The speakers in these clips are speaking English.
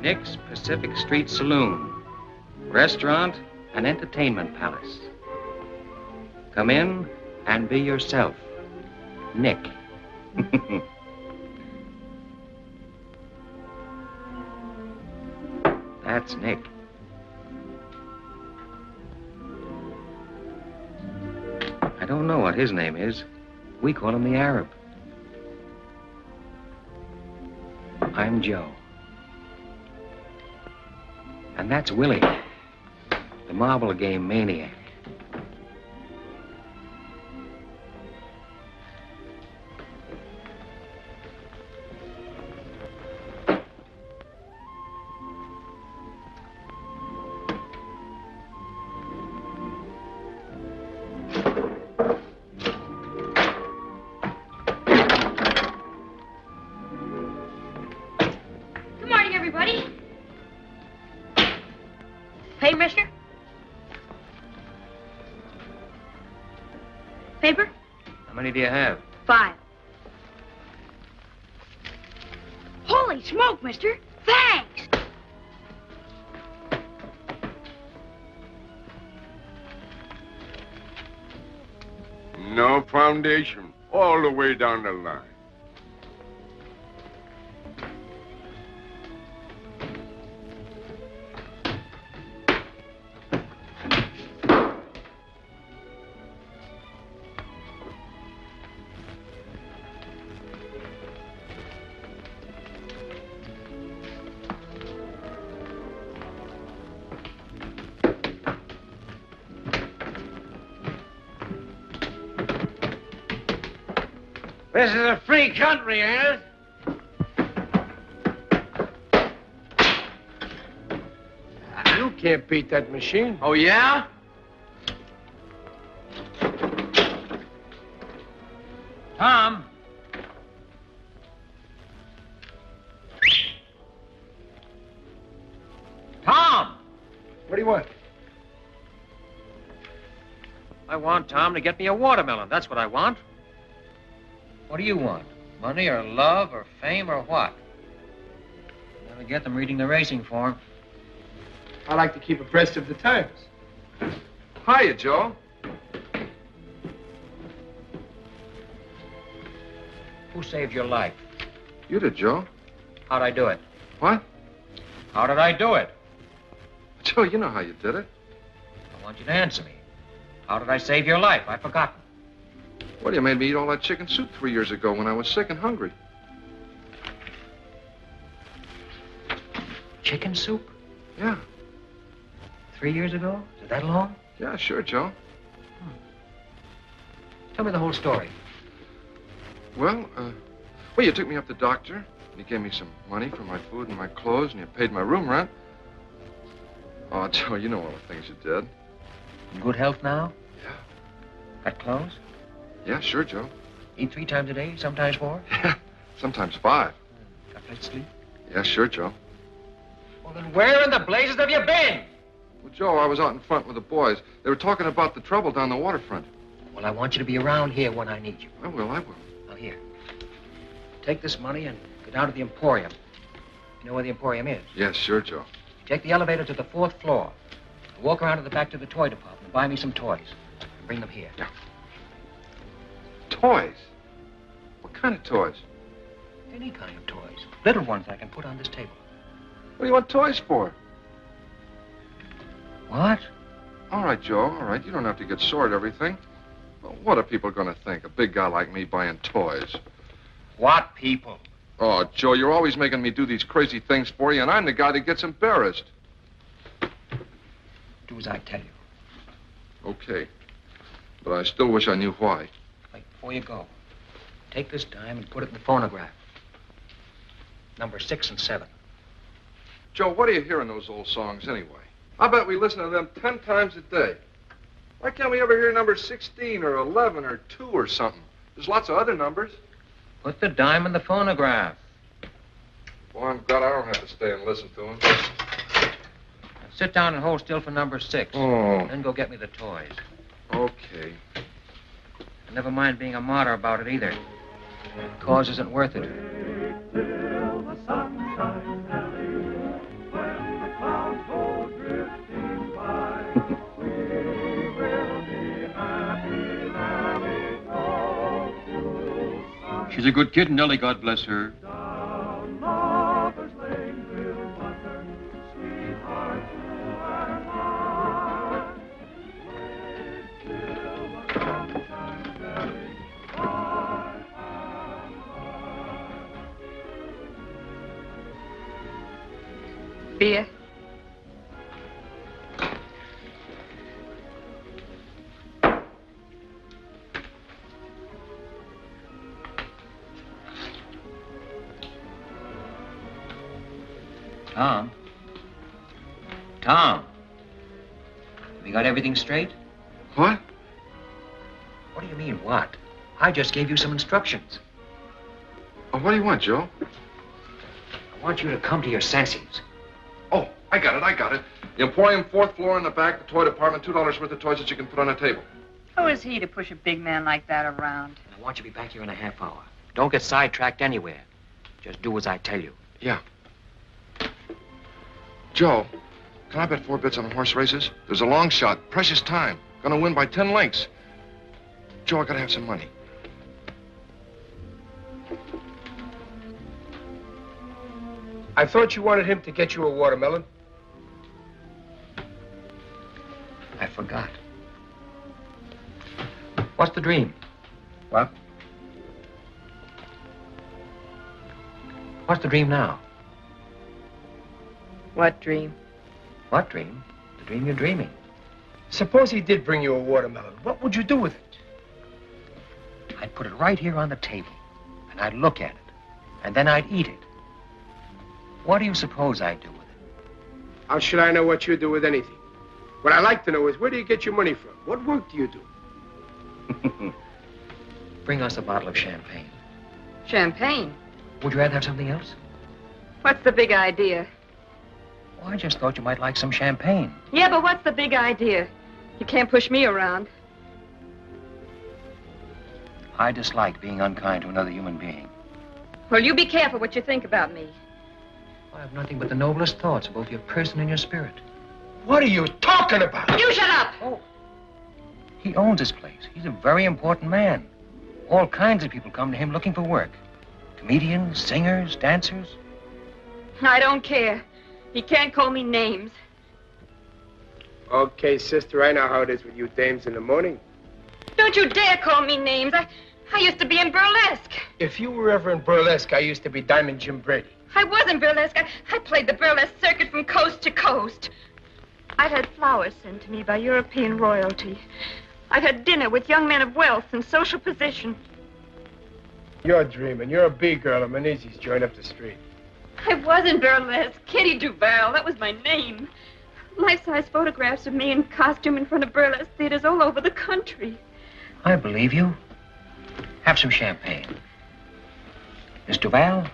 Nick's Pacific Street Saloon, restaurant and entertainment palace. Come in and be yourself, Nick. That's Nick. I don't know what his name is. We call him the Arab. I'm Joe. And that's Willie, the marble game maniac. How many do you have? 5. Holy smoke, mister! Thanks! No foundation, all the way down the line. This is a free country, ain't it? You can't beat that machine. Oh, yeah? Tom? Tom! What do you want? I want Tom to get me a watermelon. That's what I want. What do you want? Money or love or fame or what? Never get them reading the racing form. I like to keep abreast of the times. Hiya, Joe. Who saved your life? You did, Joe. How'd I do it? What? How did I do it? Joe, you know how you did it. I want you to answer me. How did I save your life? I've forgotten. Well, you made me eat all that chicken soup 3 years ago when I was sick and hungry. Chicken soup? Yeah. 3 years ago? Is it that long? Yeah, sure, Joe. Tell me the whole story. Well, you took me up to the doctor, and you gave me some money for my food and my clothes, and you paid my room rent. Oh, Joe, you know all the things you did. In good health now? Yeah. Got clothes? Yeah, sure, Joe. Eat 3 times a day, sometimes 4? Yeah, sometimes 5. Got place to sleep? Yeah, sure, Joe. Well, then where in the blazes have you been? Well, Joe, I was out in front with the boys. They were talking about the trouble down the waterfront. Well, I want you to be around here when I need you. I will. Now, here. Take this money and go down to the Emporium. You know where the Emporium is? Yes, sure, Joe. Take the elevator to the 4th floor. Walk around to the back to the toy department and buy me some toys. And bring them here. Yeah. Toys? What kind of toys? Any kind of toys. Little ones I can put on this table. What do you want toys for? What? All right, Joe, all right. You don't have to get sore at everything. Well, what are people going to think? A big guy like me buying toys. What people? Oh, Joe, you're always making me do these crazy things for you, and I'm the guy that gets embarrassed. Do as I tell you. Okay. But I still wish I knew why. Wait, before you go, take this dime and put it in the phonograph. Number 6 and 7. Joe, what do you hear in those old songs anyway? I bet we listen to them 10 times a day. Why can't we ever hear number 16 or 11 or 2 or something? There's lots of other numbers. Put the dime in the phonograph. Well, I'm glad I don't have to stay and listen to them. Now, sit down and hold still for number 6. Oh. Then go get me the toys. Okay. And never mind being a martyr about it either. The cause isn't worth it. She's a good kid, Nellie, God bless her. Beer? Tom? Tom? Have you got everything straight? What? What do you mean, what? I just gave you some instructions. Oh, what do you want, Joe? I want you to come to your senses. Oh, I got it. The Emporium, 4th floor in the back, the toy department, $2 worth of toys that you can put on a table. Who is he to push a big man like that around? I want you to be back here in a half hour. Don't get sidetracked anywhere. Just do as I tell you. Yeah. Joe, can I bet 4 bits on horse races? There's a long shot, precious time. Gonna win by 10 lengths. Joe, I gotta have some money. I thought you wanted him to get you a watermelon. I forgot. What's the dream? What? What's the dream now? What dream? What dream? The dream you're dreaming. Suppose he did bring you a watermelon. What would you do with it? I'd put it right here on the table, and I'd look at it, and then I'd eat it. What do you suppose I'd do with it? How should I know what you do with anything? What I'd like to know is, where do you get your money from? What work do you do? Bring us a bottle of champagne. Champagne? Would you rather have something else? What's the big idea? Well, I just thought you might like some champagne. Yeah, but what's the big idea? You can't push me around. I dislike being unkind to another human being. Well, you be careful what you think about me. I have nothing but the noblest thoughts of both your person and your spirit. What are you talking about? You shut up! Oh. He owns this place. He's a very important man. All kinds of people come to him looking for work. Comedians, singers, dancers. I don't care. He can't call me names. Okay, sister, I know how it is with you dames in the morning. Don't you dare call me names. I used to be in burlesque. If you were ever in burlesque, I used to be Diamond Jim Brady. I was in burlesque. I played the burlesque circuit from coast to coast. I've had flowers sent to me by European royalty. I've had dinner with young men of wealth and social position. You're dreaming. You're a B-girl at Menezes joint up the street. I was in burlesque. Kitty Duval, that was my name. Life-size photographs of me in costume in front of burlesque theaters all over the country. I believe you. Have some champagne. Miss Duval?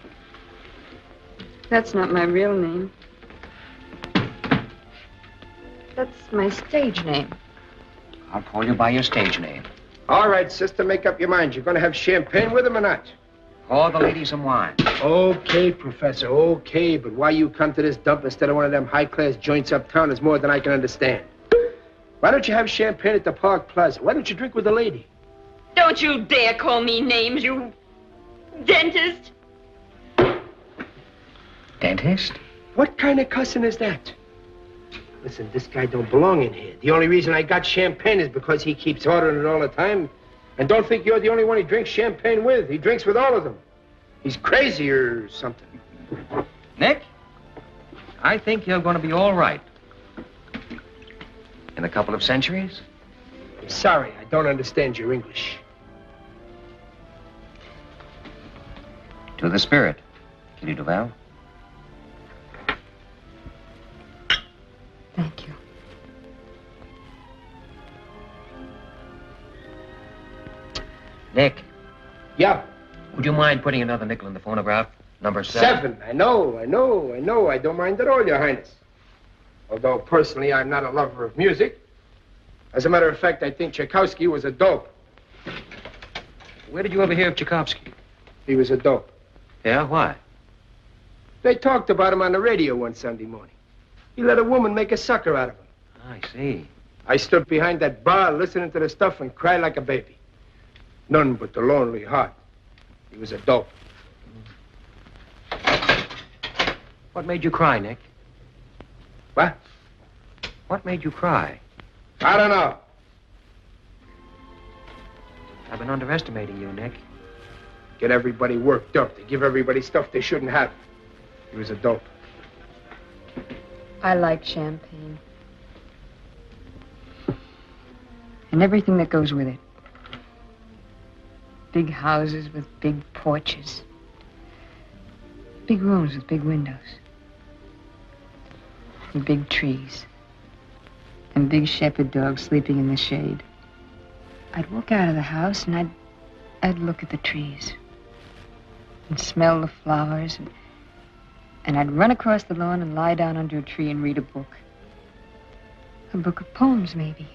That's not my real name. That's my stage name. I'll call you by your stage name. All right, sister, make up your mind. You're going to have champagne with him or not? Call the ladies some wine. Okay, Professor, okay. But why you come to this dump instead of one of them high-class joints uptown is more than I can understand. Why don't you have champagne at the Park Plaza? Why don't you drink with a lady? Don't you dare call me names, you dentist. Dentist? What kind of cussing is that? Listen, this guy don't belong in here. The only reason I got champagne is because he keeps ordering it all the time. And don't think you're the only one he drinks champagne with. He drinks with all of them. He's crazy or something. Nick, I think you're going to be all right. In a couple of centuries? I'm sorry, I don't understand your English. To the spirit, Kitty Duval. Thank you. Nick. Yeah. Would you mind putting another nickel in the phonograph? Number 7. I know. I don't mind at all, Your Highness. Although, personally, I'm not a lover of music. As a matter of fact, I think Tchaikovsky was a dope. Where did you ever hear of Tchaikovsky? He was a dope. Yeah, why? They talked about him on the radio one Sunday morning. He let a woman make a sucker out of him. I see. I stood behind that bar listening to the stuff and cried like a baby. None but the lonely heart. He was a dope. What made you cry, Nick? What? What made you cry? I don't know. I've been underestimating you, Nick. Get everybody worked up. They give everybody stuff they shouldn't have. He was a dope. I like champagne. And everything that goes with it. Big houses with big porches. Big rooms with big windows. And big trees. And big shepherd dogs sleeping in the shade. I'd walk out of the house and I'd look at the trees. And smell the flowers. And I'd run across the lawn and lie down under a tree and read a book. A book of poems, maybe.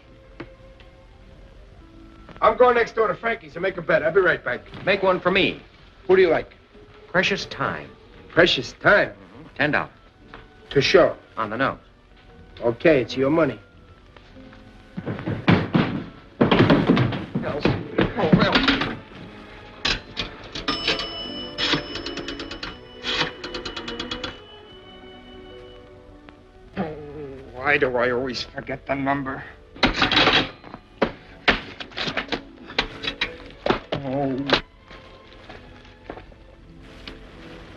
I'm going next door to Frankie's to make a bet. I'll be right back. Make one for me. Who do you like? Precious time. Precious time. $10. To show. On the nose. Okay, it's your money. Why do I always forget the number? Oh.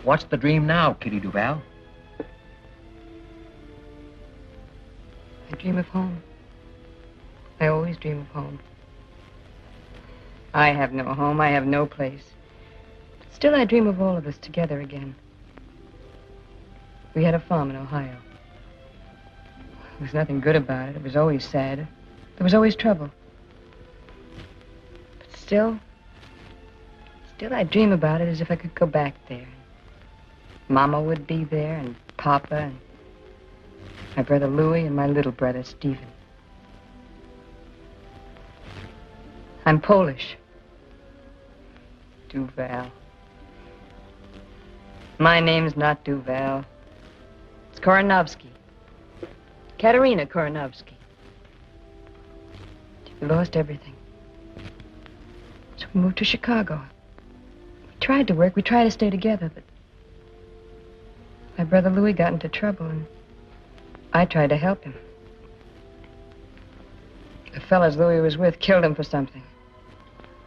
What's the dream now, Kitty Duval? I dream of home. I always dream of home. I have no home. I have no place. But still, I dream of all of us together again. We had a farm in Ohio. There was nothing good about it. It was always sad. There was always trouble. But still I dream about it as if I could go back there. Mama would be there, and Papa, and my brother Louie, and my little brother Stephen. I'm Polish. Duval. My name's not Duval. It's Koronovsky. Katerina Koronovsky. We lost everything. So we moved to Chicago. We tried to work. We tried to stay together, but my brother Louis got into trouble, and I tried to help him. The fellas Louis was with killed him for something.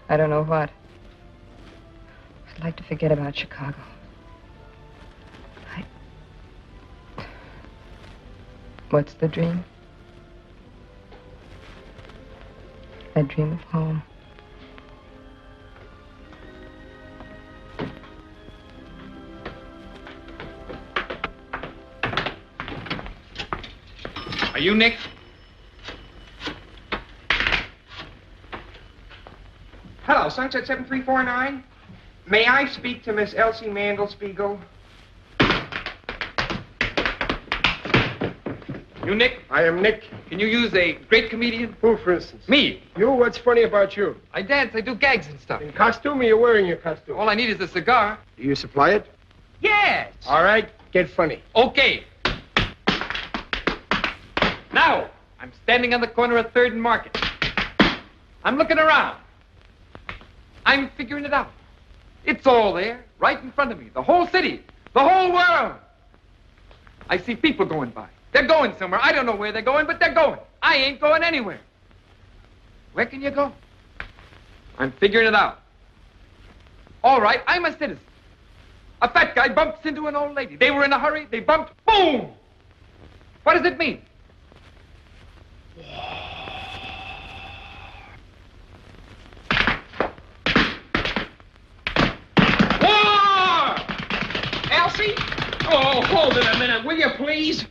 I don't know what. I'd like to forget about Chicago. What's the dream? I dream of home. Are you Nick? Hello, Sunset 7349. May I speak to Miss Elsie Mandelspiegel? You Nick? I am Nick. Can you use a great comedian? Who, for instance? Me. You? What's funny about you? I dance, I do gags and stuff. In costume, or you're wearing your costume? All I need is a cigar. Do you supply it? Yes. All right, get funny. Okay. Now, I'm standing on the corner of 3rd and Market. I'm looking around. I'm figuring it out. It's all there, right in front of me. The whole city, the whole world. I see people going by. They're going somewhere. I don't know where they're going, but they're going. I ain't going anywhere. Where can you go? I'm figuring it out. All right, I'm a citizen. A fat guy bumps into an old lady. They were in a hurry. They bumped. Boom! What does it mean? War! Elsie? Oh, hold it a minute, will you, please?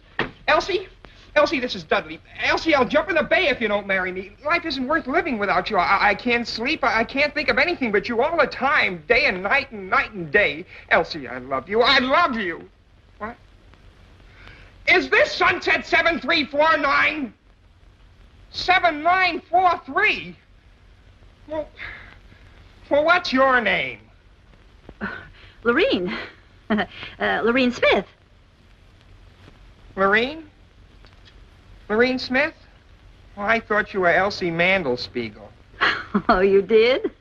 Elsie? Elsie, this is Dudley. Elsie, I'll jump in the bay if you don't marry me. Life isn't worth living without you. I can't sleep. I can't think of anything but you all the time, day and night and day. Elsie, I love you. I love you. What? Is this Sunset 7349? 7943? Well, what's your name? Lorene. Lorene Smith. Lorene? Lorene Smith? Well, I thought you were Elsie Mandelspiegel. Oh, you did?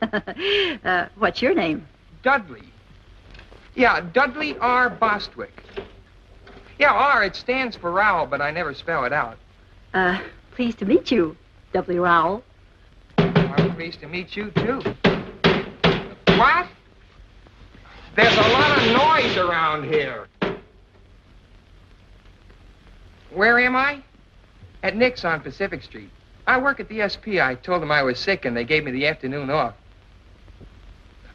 What's your name? Dudley. Yeah, Dudley R. Bostwick. Yeah, R, it stands for Rowell, but I never spell it out. Pleased to meet you, W. Rowell. I'm pleased to meet you, too. What? There's a lot of noise around here. Where am I? At Nick's on Pacific Street. I work at the SP. I told them I was sick, and they gave me the afternoon off.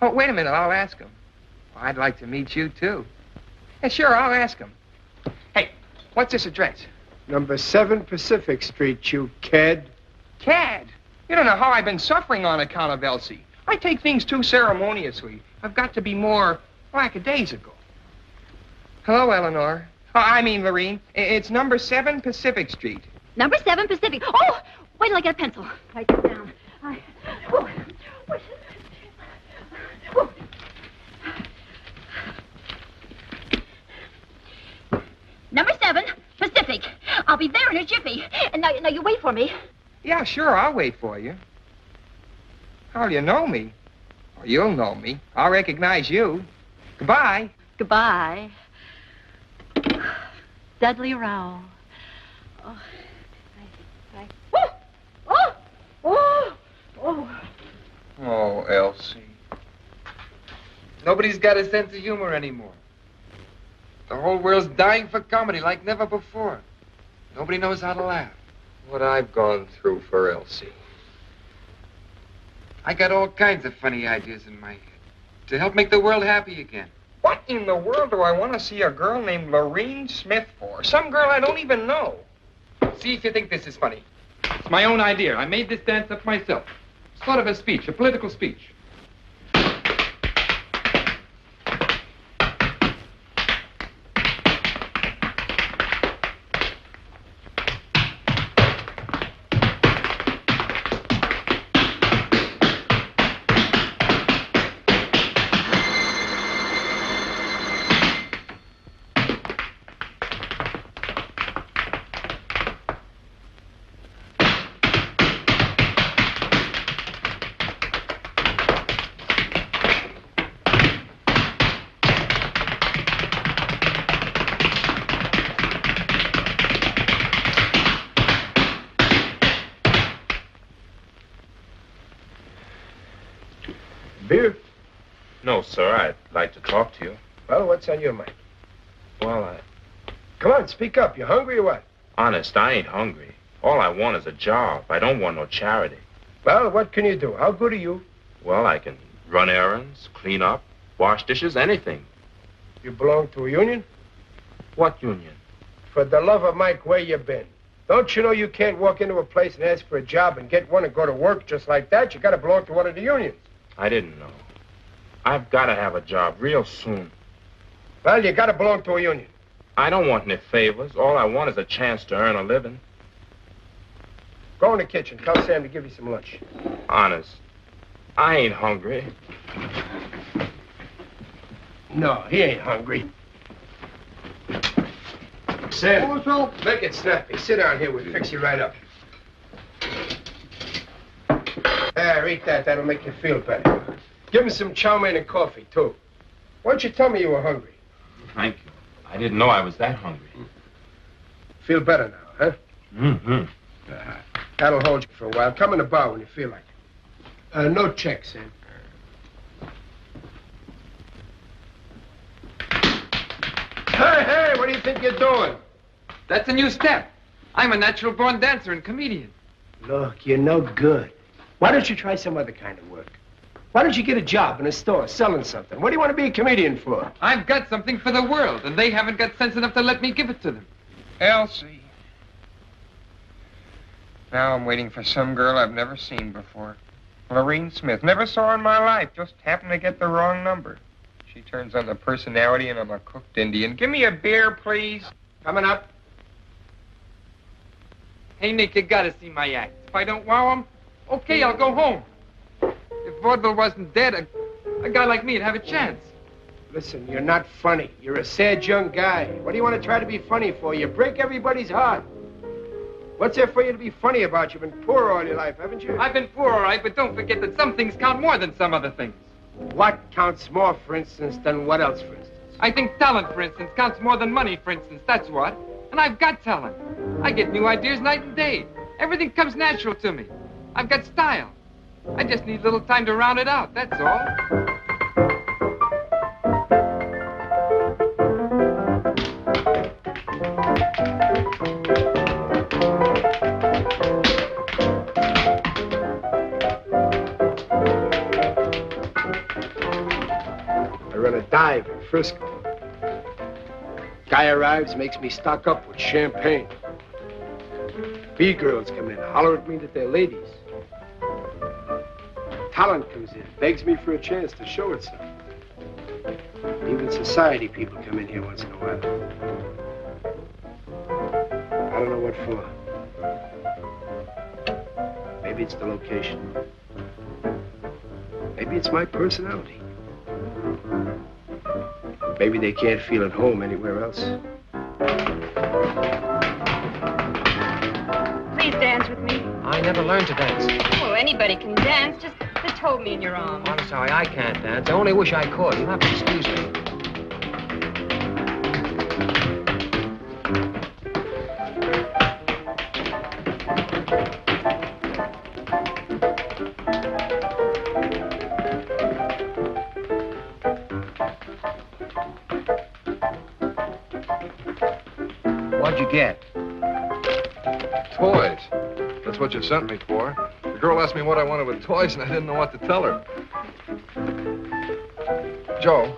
Oh, wait a minute. I'll ask them. I'd like to meet you, too. Yeah, sure, I'll ask them. Hey, what's this address? Number 7 Pacific Street, you cad. Cad? You don't know how I've been suffering on account of Elsie. I take things too ceremoniously. I've got to be more lackadaisical. Hello, Eleanor. I mean, Lorene. It's number 7 Pacific Street. Number 7 Pacific. Oh, wait till I get a pencil. Write this down. Number 7 Pacific. I'll be there in a jiffy. And now you wait for me. Yeah, sure, I'll wait for you. How'll you know me? Or you'll know me. I'll recognize you. Goodbye. Goodbye. Dudley Rowell. Oh, Elsie. Nobody's got a sense of humor anymore. The whole world's dying for comedy like never before. Nobody knows how to laugh. What I've gone through for Elsie. I got all kinds of funny ideas in my head to help make the world happy again. What in the world do I want to see a girl named Lorene Smith for? Some girl I don't even know. See if you think this is funny. It's my own idea. I made this dance up myself. Sort of a speech, a political speech. Beer? No, sir. I'd like to talk to you. Well, what's on your mind? Well, Come on, speak up. You hungry or what? honest, I ain't hungry. All I want is a job. I don't want no charity. Well, what can you do? How good are you? Well, I can run errands, clean up, wash dishes, anything. You belong to a union? What union? For the love of Mike, where you been? Don't you know you can't walk into a place and ask for a job and get one and go to work just like that? You gotta belong to one of the unions. I didn't know. I've got to have a job real soon. Well, you gotta belong to a union. I don't want any favors. All I want is a chance to earn a living. Go in the kitchen. Tell Sam to give you some lunch. Honest, I ain't hungry. No, he ain't hungry. Sam, what's up? Make it snappy. Sit down here. We'll fix you right up. There, eat that. That'll make you feel better. Give him some chow mein and coffee, too. Why don't you tell me you were hungry? Thank you. I didn't know I was that hungry. Feel better now, huh? Mm-hmm. That'll hold you for a while. Come in the bar when you feel like it. No check, Sam. Hey, what do you think you're doing? That's a new step. I'm a natural-born dancer and comedian. Look, you're no good. Why don't you try some other kind of work? Why don't you get a job in a store selling something? What do you want to be a comedian for? I've got something for the world, and they haven't got sense enough to let me give it to them. Elsie. Now I'm waiting for some girl I've never seen before. Lorene Smith. Never saw her in my life. Just happened to get the wrong number. She turns on the personality and I'm a cooked Indian. Give me a beer, please. Coming up. Hey, Nick, you gotta see my act. If I don't wow him, okay, I'll go home. If vaudeville wasn't dead, a guy like me'd have a chance. Listen, you're not funny. You're a sad young guy. What do you want to try to be funny for? You break everybody's heart. What's there for you to be funny about? You've been poor all your life, haven't you? I've been poor, all right, but don't forget that some things count more than some other things. What counts more, for instance, than what else, for instance? I think talent, for instance, counts more than money, for instance. That's what. And I've got talent. I get new ideas night and day. Everything comes natural to me. I've got style. I just need a little time to round it out, that's all. I run a dive in Frisco. Guy arrives, makes me stock up with champagne. B-girls come in, holler at me that they're ladies. Talent comes in, begs me for a chance to show itself. Even society people come in here once in a while. I don't know what for. Maybe it's the location. Maybe it's my personality. Maybe they can't feel at home anywhere else. Please dance with me. I never learned to dance. Oh, anybody can dance. Just hold me in your arms. I'm sorry, I can't dance. I only wish I could. You'll have to excuse me. What'd you get? Toys. That's what you sent me for. The girl asked me what I wanted with toys, and I didn't know what to tell her. Joe,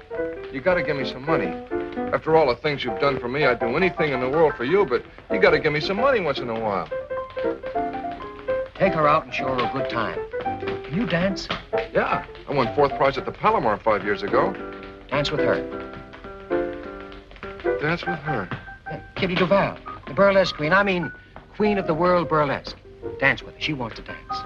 you gotta give me some money. After all the things you've done for me, I'd do anything in the world for you, but you gotta give me some money once in a while. Take her out and show her a good time. Can you dance? Yeah, I won 4th prize at the Palomar 5 years ago. Dance with her. Dance with her? Yeah, Kitty Duval, the burlesque queen. I mean, queen of the world burlesque. Dance with her. She wants to dance.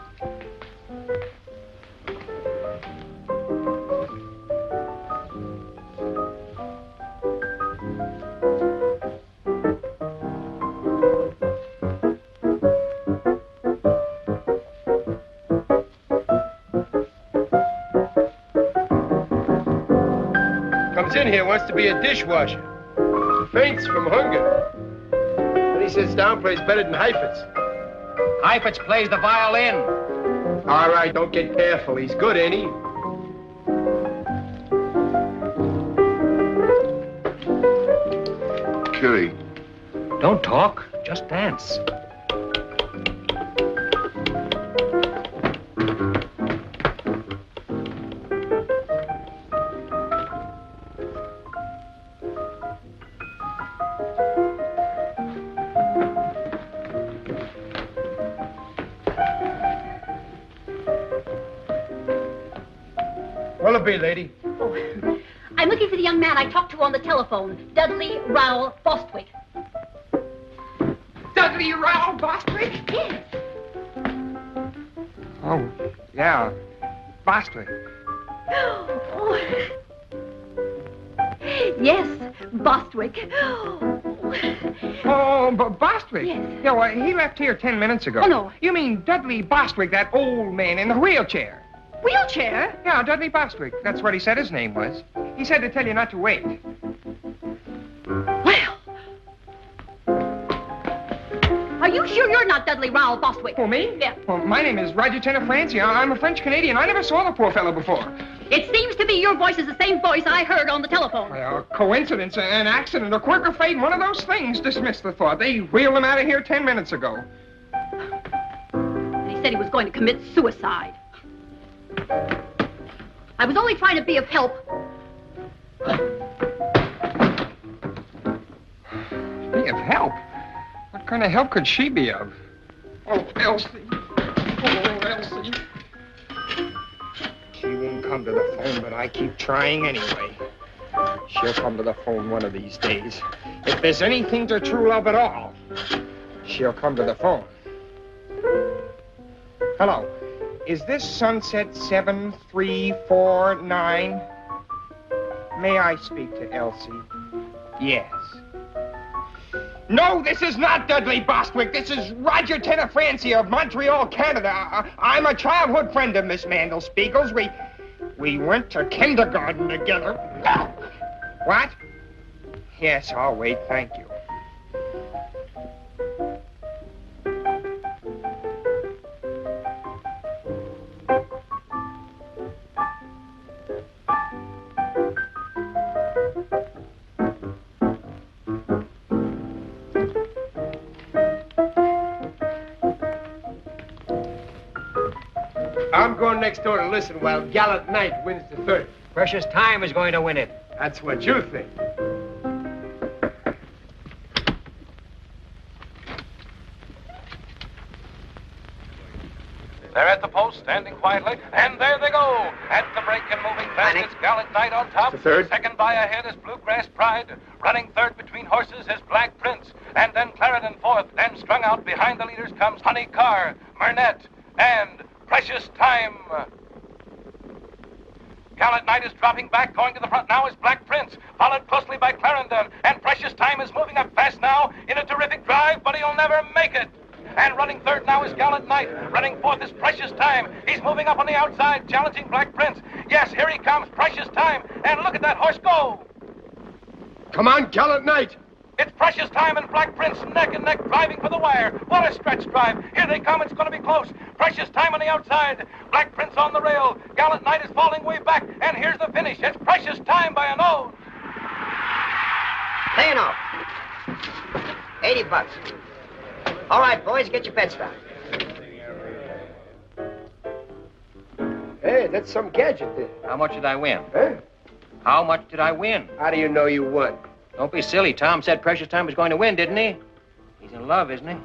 Comes in here, wants to be a dishwasher. Faints from hunger. When he sits down, plays better than Heifetz. Heifetz plays the violin. All right, don't get careful. He's good, ain't he? Kitty. Don't talk, just dance. What'll it be, lady? Oh, I'm looking for the young man I talked to on the telephone, Dudley Rowell Bostwick. Dudley Rowell Bostwick? Yes. Oh, yeah. Bostwick. Oh. Yes, Bostwick. Oh, Bostwick? Yes. Yeah, well, he left here 10 minutes ago. Oh, no. You mean Dudley Bostwick, that old man in the wheelchair? Wheelchair? Yeah, Dudley Bostwick. That's what he said his name was. He said to tell you not to wait. Well. Are you sure you're not Dudley Rowell Bostwick? Oh, me? Yeah. Well, my name is Roger Tenafranci. I'm a French-Canadian. I never saw the poor fellow before. It seems to me your voice is the same voice I heard on the telephone. Well, a coincidence, an accident, a quirk of fate, one of those things. Dismiss the thought. They wheeled him out of here 10 minutes ago. And he said he was going to commit suicide. I was only trying to be of help. Be of help? What kind of help could she be of? Oh, Elsie. Oh, Elsie. She won't come to the phone, but I keep trying anyway. She'll come to the phone one of these days. If there's anything to true love at all, she'll come to the phone. Hello. Is this Sunset 7349? May I speak to Elsie? Yes. No, this is not Dudley Bostwick. This is Roger Tenafranci of Montreal, Canada. I'm a childhood friend of Miss Mandelspiegel's. We went to kindergarten together. What? Yes, I'll wait, thank you. I'm going next door to listen while Gallant Knight wins the third. Precious Time is going to win it. That's what you think. They're at the post, standing quietly, and there they go. At the break and moving fast, it's Gallant Knight on top. The third. Second by ahead is Bluegrass Pride. Running third between horses is Black Prince. And then Clarendon fourth. And strung out behind the leaders comes Honey Carr, Murnett, and Precious Time. Gallant Knight is dropping back. Going to the front now is Black Prince, followed closely by Clarendon. And Precious Time is moving up fast now in a terrific drive, but he'll never make it. And running third now is Gallant Knight. Running fourth is Precious Time. He's moving up on the outside, challenging Black Prince. Yes, here he comes, Precious Time. And look at that horse go. Come on, Gallant Knight. It's Precious Time and Black Prince neck and neck driving for the wire. What a stretch drive. Here they come. It's going to be close. Precious Time on the outside. Black Prince on the rail. Gallant Knight is falling way back. And here's the finish. It's Precious Time by a nose. Laying off. $80. All right, boys, get your bets down. Hey, that's some gadget there. How much did I win? Huh? How much did I win? How do you know you won? Don't be silly. Tom said Precious Time was going to win, didn't he? He's in love, isn't he?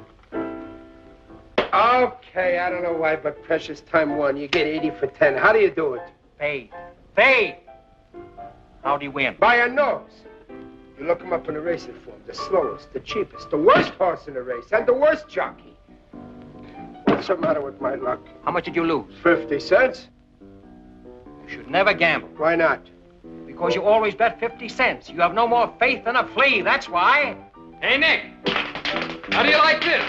Okay, I don't know why, but Precious Time won. You get 80 for 10. How do you do it? Fade. Fade! How'd he win? By a nose. You look him up in the racing form. The slowest, the cheapest, the worst horse in the race, and the worst jockey. What's the matter with my luck? How much did you lose? 50 cents. You should never gamble. Why not? Because you always bet 50 cents. You have no more faith than a flea, that's why. Hey, Nick. How do you like this?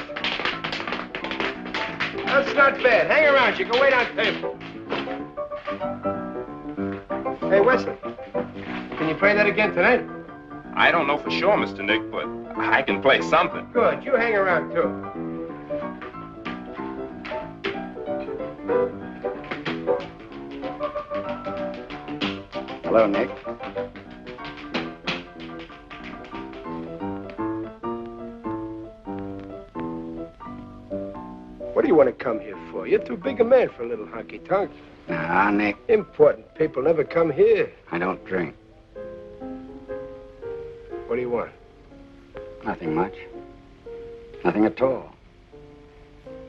That's not bad. Hang around. You can wait on table. Hey, Wesley. Can you play that again tonight? I don't know for sure, Mr. Nick, but I can play something. Good. You hang around, too. Hello, Nick. What do you want to come here for? You're too big a man for a little honky-tonk. Nah, Nick. Important people never come here. I don't drink. What do you want? Nothing much. Nothing at all.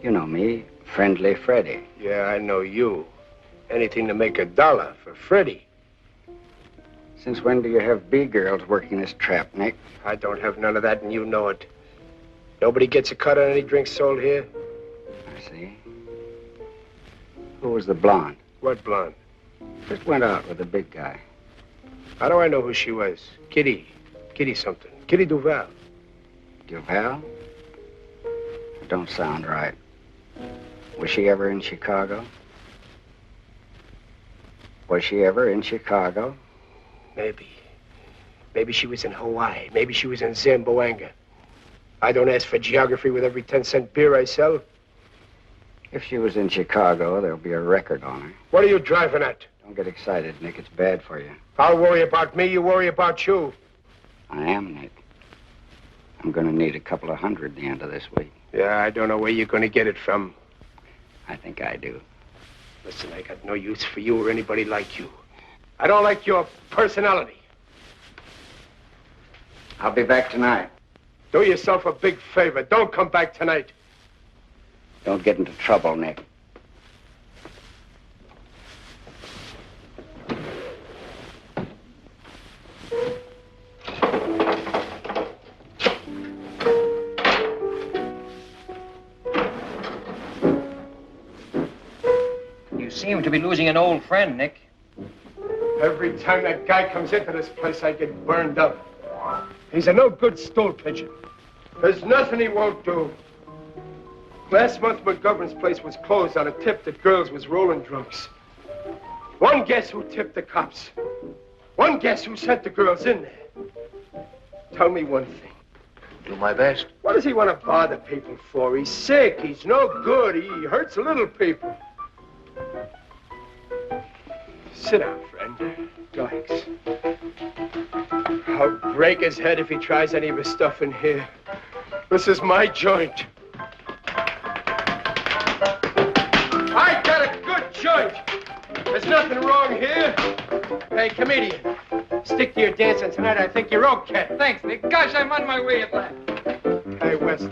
You know me, Friendly Freddy. Yeah, I know you. Anything to make $1 for Freddie. Since when do you have B-girls working this trap, Nick? I don't have none of that, and you know it. Nobody gets a cut on any drinks sold here. I see. Who was the blonde? What blonde? Just went out with the big guy. How do I know who she was? Kitty. Kitty something. Kitty Duval. Duval? It don't sound right. Was she ever in Chicago? Was she ever in Chicago? Maybe. Maybe she was in Hawaii. Maybe she was in Zamboanga. I don't ask for geography with every 10-cent beer I sell. If she was in Chicago, there'll be a record on her. What are you driving at? Don't get excited, Nick. It's bad for you. I'll worry about me. You worry about you. I am, Nick. I'm going to need a couple of hundred the end of this week. Yeah, I don't know where you're going to get it from. I think I do. Listen, I got no use for you or anybody like you. I don't like your personality. I'll be back tonight. Do yourself a big favor. Don't come back tonight. Don't get into trouble, Nick. You seem to be losing an old friend, Nick. Every time that guy comes into this place, I get burned up. He's a no-good stool pigeon. There's nothing he won't do. Last month, McGovern's place was closed on a tip that girls was rolling drunks. One guess who tipped the cops. One guess who sent the girls in there. Tell me one thing. Do my best. What does he want to bother people for? He's sick. He's no good. He hurts little people. Sit down, friend. Relax. I'll break his head if he tries any of his stuff in here. This is my joint. I got a good joint. There's nothing wrong here. Hey, comedian. Stick to your dancing tonight. I think you're okay. Thanks, Nick. Gosh, I'm on my way at last. Hey, Wesley.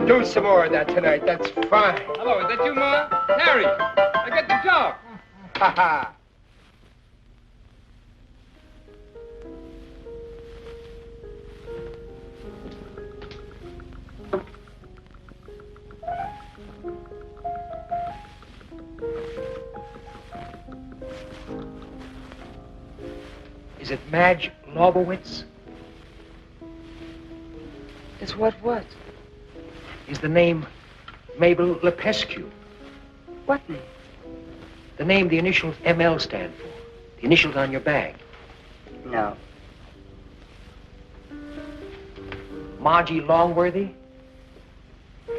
Do some more of that tonight. That's fine. Hello, is that you, Ma? Harry, I got the job. Ha ha. Is it Madge Lobowitz? It's what? Is the name Mabel Lepescu? What name? The name the initials ML stand for. The initials on your bag. No. Margie Longworthy?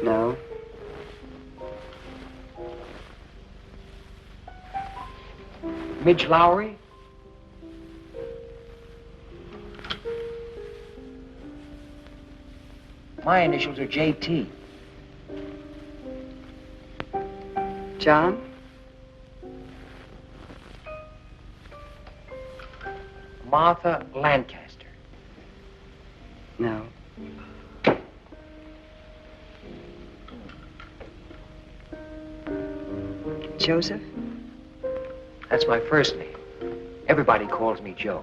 No. Midge Lowry? My initials are JT. John? Martha Lancaster. No. Joseph? That's my first name. Everybody calls me Joe.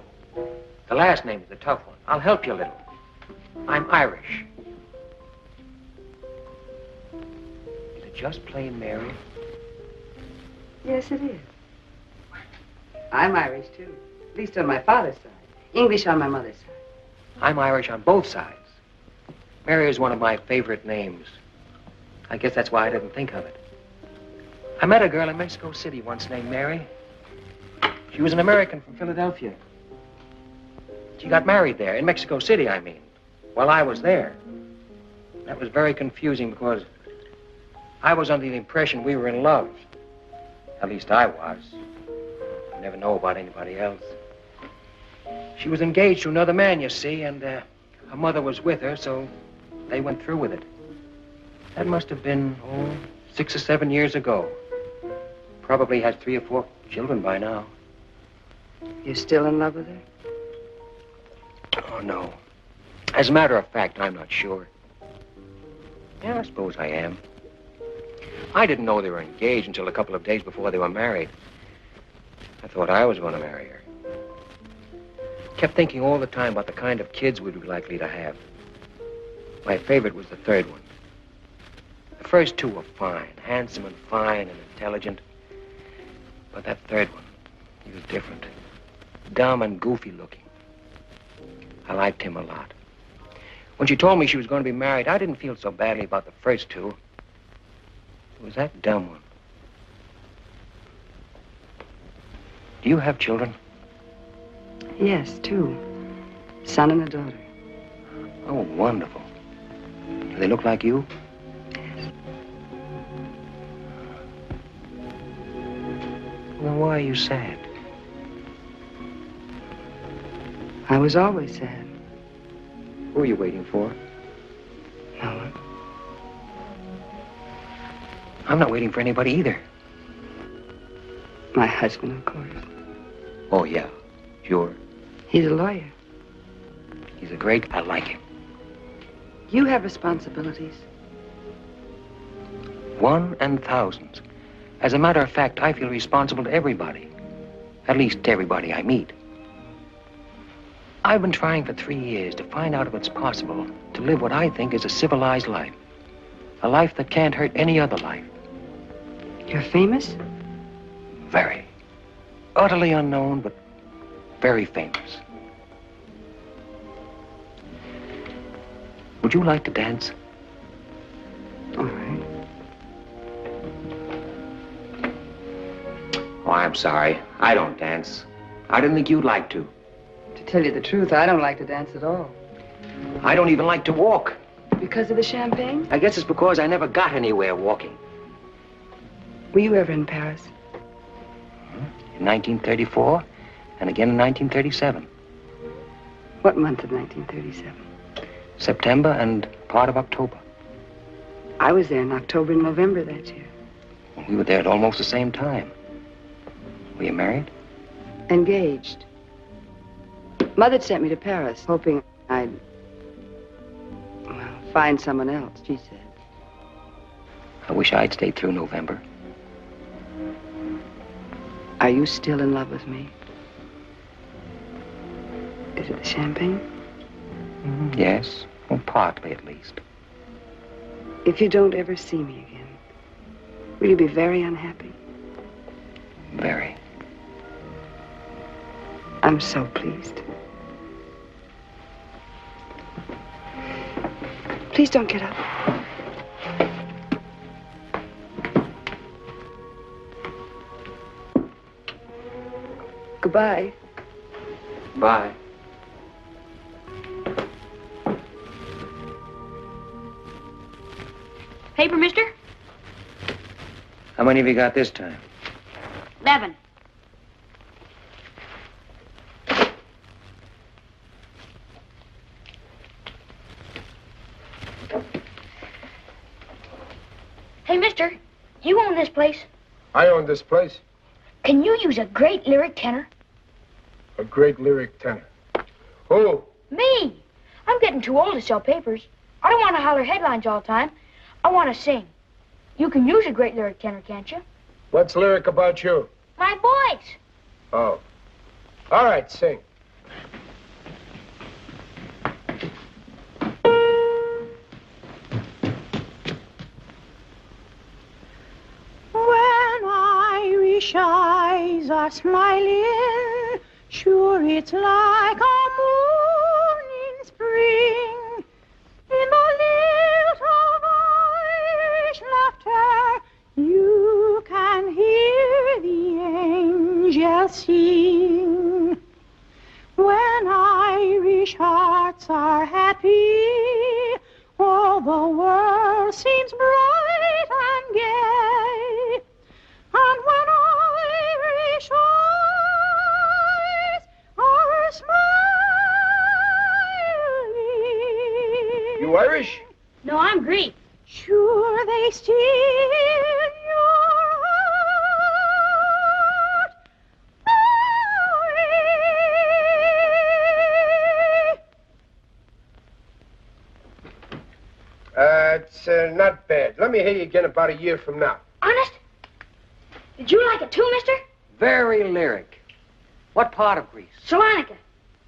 The last name is a tough one. I'll help you a little. I'm Irish. Is it just plain Mary? Yes, it is. I'm Irish, too. At least on my father's side. English on my mother's side. I'm Irish on both sides. Mary is one of my favorite names. I guess that's why I didn't think of it. I met a girl in Mexico City once named Mary. She was an American from Philadelphia. She got married there, in Mexico City, I mean, while I was there. That was very confusing because I was under the impression we were in love. At least I was. I never know about anybody else. She was engaged to another man, you see, and her mother was with her, so they went through with it. That must have been, 6 or 7 years ago. Probably has 3 or 4 children by now. You're still in love with her? Oh, no. As a matter of fact, I'm not sure. Yeah, I suppose I am. I didn't know they were engaged until a couple of days before they were married. I thought I was going to marry her. Kept thinking all the time about the kind of kids we'd be likely to have. My favorite was the third one. The first 2 were fine, handsome and fine and intelligent. But that third one, he was different. Dumb and goofy looking. I liked him a lot. When she told me she was going to be married, I didn't feel so badly about the first 2. It was that dumb one. Do you have children? Yes, 2. Son and a daughter. Oh, wonderful. Do they look like you? Yes. Well, why are you sad? I was always sad. Who are you waiting for? No one. I'm not waiting for anybody either. My husband, of course. Oh, yeah. Sure. He's a lawyer. He's a great... I like him. You have responsibilities. 1 and thousands. As a matter of fact, I feel responsible to everybody. At least to everybody I meet. I've been trying for 3 years to find out if it's possible to live what I think is a civilized life. A life that can't hurt any other life. You're famous? Very. Utterly unknown, but very famous. Would you like to dance? All right. Oh, I'm sorry. I don't dance. I didn't think you'd like to. To tell you the truth, I don't like to dance at all. I don't even like to walk. Because of the champagne? I guess it's because I never got anywhere walking. Were you ever in Paris? In 1934, and again in 1937. What month of 1937? September and part of October. I was there in October and November that year. We were there at almost the same time. Were you married? Engaged. Mother'd sent me to Paris, hoping I'd, well, find someone else, she said. I wish I'd stayed through November. Are you still in love with me? Is it the champagne? Yes, well, partly at least. If you don't ever see me again, will you be very unhappy? Very. I'm so pleased. Please don't get up. Goodbye. Bye. Paper, mister? How many have you got this time? 11. Hey, mister, you own this place. I own this place. Can you use a great lyric tenor? A great lyric tenor. Who? Me. I'm getting too old to sell papers. I don't want to holler headlines all the time. I want to sing. You can use a great lyric tenor, can't you? What's lyric about you? My voice. Oh. All right, sing. When Irish eyes are smiling, sure it's like a moon in spring. In the lilt of Irish laughter, you can hear the angels sing. When Irish hearts are happy, all the world seems bright and gay. And when Irish eyes are smiling... You Irish? No, I'm Greek. Sure they steal your heart. It's not bad. Let me hear you again about a year from now. Honest? Did you like it too, mister? Very lyric. What part of Greece? Salonica.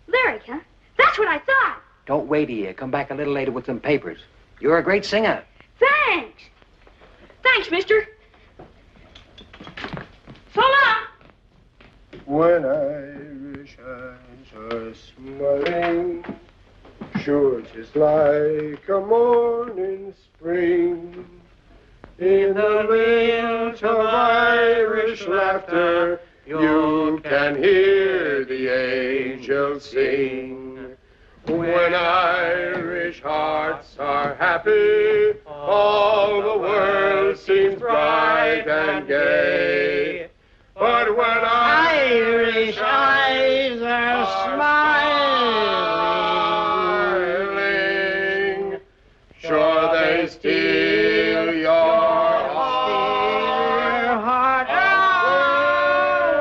Lyric, huh? That's what I thought. Don't wait a year. Come back a little later with some papers. You're a great singer. Thanks. Thanks, mister. So long. When Irish eyes are smiling, sure just like a morning spring. In the lilt of Irish laughter, you can hear the angels sing. When Irish hearts are happy, all the world seems bright and gay. But when Irish eyes are smiling, sure they steal your heart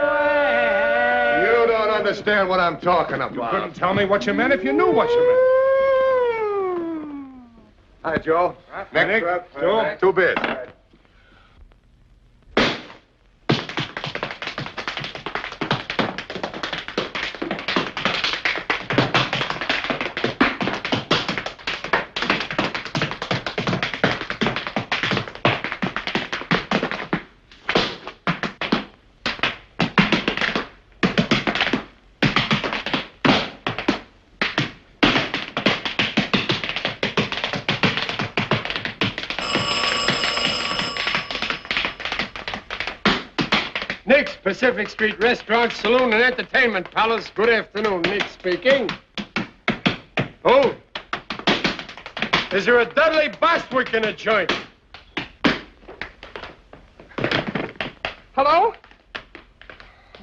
away. You don't understand what I'm talking about. You couldn't tell me what you meant if you knew what you meant. Hi, Joe. Nick. Nick. Joe. Two bids. Pacific Street Restaurant, Saloon, and Entertainment Palace. Good afternoon. Nick speaking. Who? Is there a Dudley Bostwick in the joint? Hello?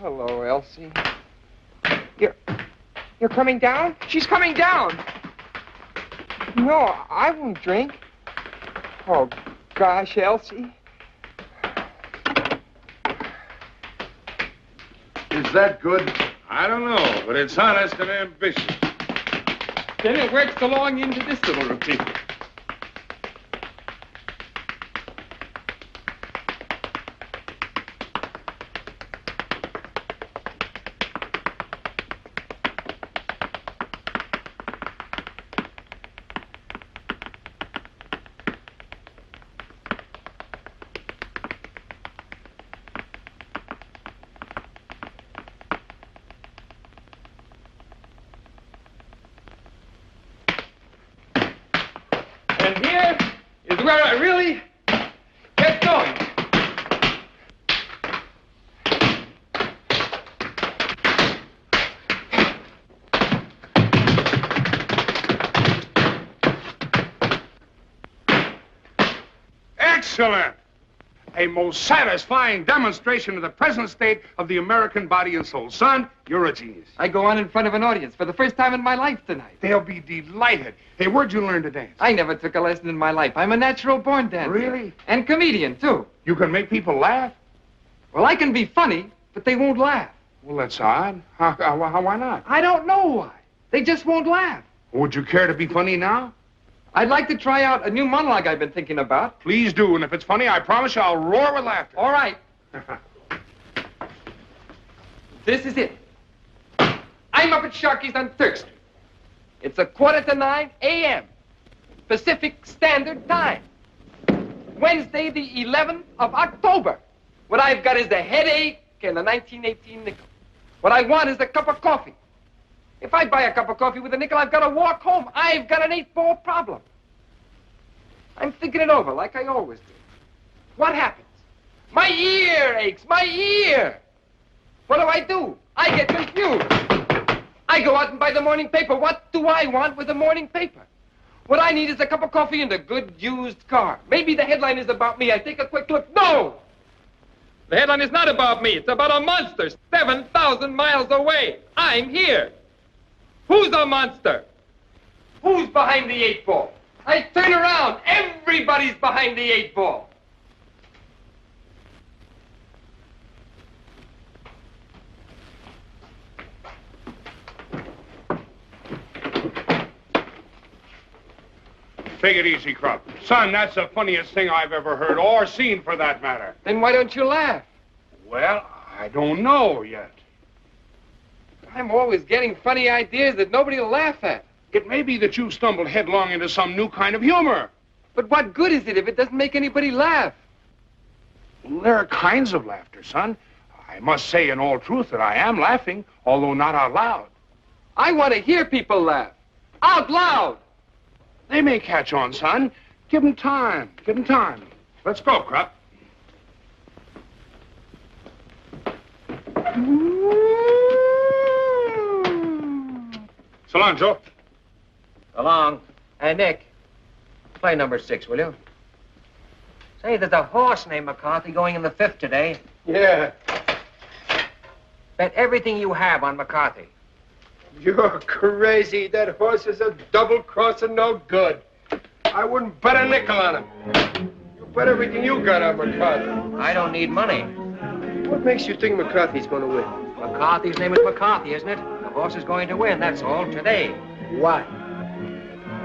Hello, Elsie. You're coming down? She's coming down. No, I won't drink. Oh, gosh, Elsie. Is that good? I don't know, but it's honest and ambitious. Then it works along into this little routine. And here is where I really get going. Excellent! A most satisfying demonstration of the present state of the American body and soul. Son, you're a genius. I go on in front of an audience for the first time in my life tonight. They'll be delighted. Hey, where'd you learn to dance? I never took a lesson in my life. I'm a natural-born dancer. Really? And comedian, too. You can make people laugh? Well, I can be funny, but they won't laugh. Well, that's odd. Why not? I don't know why. They just won't laugh. Would you care to be funny now? I'd like to try out a new monologue I've been thinking about. Please do, and if it's funny, I promise you I'll roar with laughter. All right. This is it. I'm up at Sharky's on 3rd Street. It's 8:45 a.m. Pacific Standard Time. Wednesday, the 11th of October. What I've got is a headache and a 1918 nickel. What I want is a cup of coffee. If I buy a cup of coffee with a nickel, I've got to walk home. I've got an 8-ball problem. I'm thinking it over like I always do. What happens? My ear aches, my ear. What do? I get confused. I go out and buy the morning paper. What do I want with the morning paper? What I need is a cup of coffee and a good used car. Maybe the headline is about me. I take a quick look. No! The headline is not about me. It's about a monster 7,000 miles away. I'm here. Who's a monster? Who's behind the 8-ball? I turn around. Everybody's behind the 8-ball. Take it easy, Crop. Son, that's the funniest thing I've ever heard, or seen for that matter. Then why don't you laugh? Well, I don't know yet. I'm always getting funny ideas that nobody will laugh at. It may be that you've stumbled headlong into some new kind of humor. But what good is it if it doesn't make anybody laugh? There are kinds of laughter, son. I must say in all truth that I am laughing, although not out loud. I want to hear people laugh. Out loud! They may catch on, son. Give them time. Give them time. Let's go, Crop. So long, Joe. So long. Hey, Nick, play number 6, will you? Say, there's a horse named McCarthy going in the 5th today. Yeah. Bet everything you have on McCarthy. You're crazy. That horse is a double-crosser, no good. I wouldn't bet a nickel on him. You bet everything you got on McCarthy. I don't need money. What makes you think McCarthy's going to win? McCarthy's name is McCarthy, isn't it? The horse is going to win, that's all, today. Why?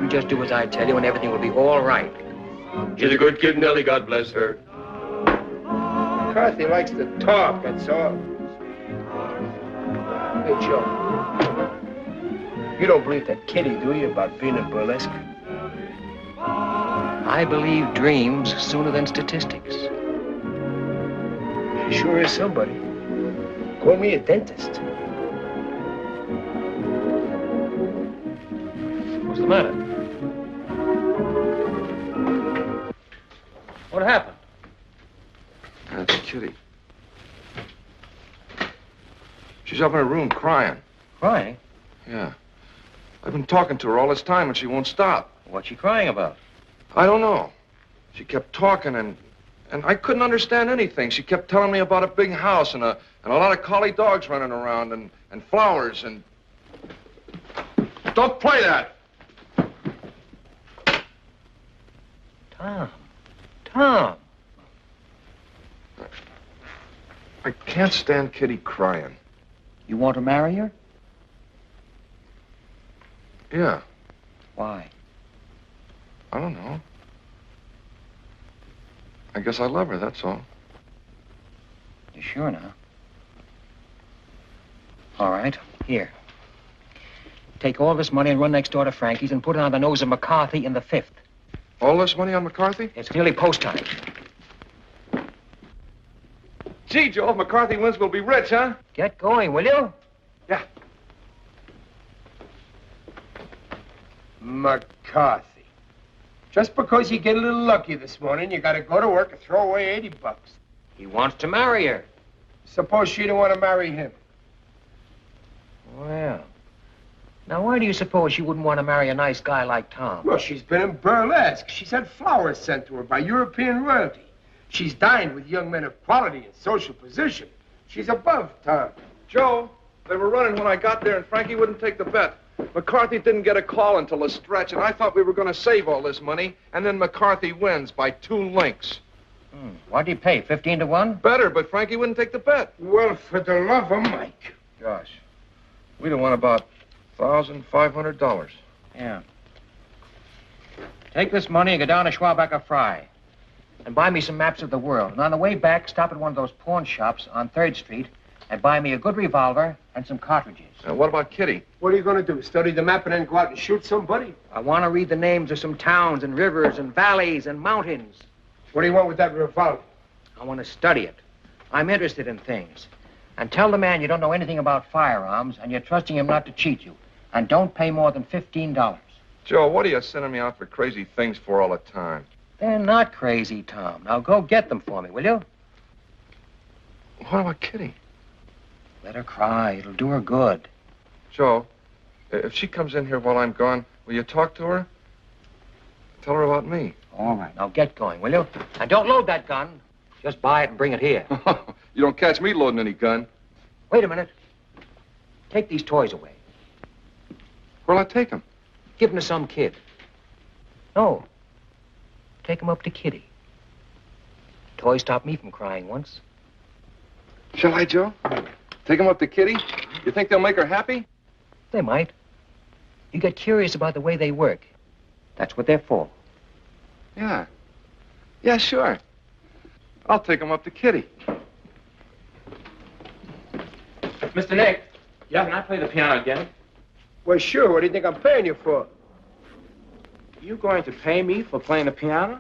You just do as I tell you and everything will be all right. She's a good kid, Nellie, God bless her. McCarthy likes to talk, that's all. Hey, Joe. You don't believe that kitty, do you, about being in burlesque? I believe dreams sooner than statistics. She sure is somebody. Call me a dentist. What's the matter? What happened? That's Kitty. She's up in her room crying. Crying? Yeah. I've been talking to her all this time and she won't stop. What's she crying about? I don't know. She kept talking and I couldn't understand anything. She kept telling me about a big house and a lot of collie dogs running around and flowers and... Don't play that! Tom. I can't stand Kitty crying. You want to marry her? Yeah. Why? I don't know. I guess I love her, that's all. You sure now? All right, here. Take all this money and run next door to Frankie's and put it on the nose of McCarthy in the 5th. All this money on McCarthy? It's nearly post time. Gee, Joe, if McCarthy wins, we'll be rich, huh? Get going, will you? Yeah. McCarthy. Just because you get a little lucky this morning, you gotta go to work and throw away $80. He wants to marry her. Suppose she didn't want to marry him. Well, now why do you suppose she wouldn't want to marry a nice guy like Tom? Well, she's been in burlesque. She's had flowers sent to her by European royalty. She's dined with young men of quality and social position. She's above Tom. Joe, they were running when I got there and Frankie wouldn't take the bet. McCarthy didn't get a call until the stretch, and I thought we were going to save all this money, and then McCarthy wins by 2 links. What'd he pay, 15 to 1? Better, but Frankie wouldn't take the bet. Well, for the love of Mike. Gosh, we'd have won about $1,500. Yeah. Take this money and go down to Schwabacher Fry and buy me some maps of the world. And on the way back, stop at one of those pawn shops on 3rd Street and buy me a good revolver and some cartridges. What about Kitty? What are you going to do, study the map and then go out and shoot somebody? I want to read the names of some towns and rivers and valleys and mountains. What do you want with that revolver? I want to study it. I'm interested in things. And tell the man you don't know anything about firearms and you're trusting him not to cheat you. And don't pay more than $15. Joe, what are you sending me out for crazy things for all the time? They're not crazy, Tom. Now go get them for me, will you? What about Kitty? Let her cry. It'll do her good. Joe, if she comes in here while I'm gone, will you talk to her? Tell her about me. All right. Now get going, will you? And don't load that gun. Just buy it and bring it here. You don't catch me loading any gun. Wait a minute. Take these toys away. Where'll I take them? Give them to some kid. No. Take them up to Kitty. Toys stopped me from crying once. Shall I, Joe? Take them up to Kitty? You think they'll make her happy? They might. You get curious about the way they work. That's what they're for. Yeah. Yeah, sure. I'll take them up to Kitty. Mr. Nick. Yeah? Can I play the piano again? Well, sure. What do you think I'm paying you for? You going to pay me for playing the piano?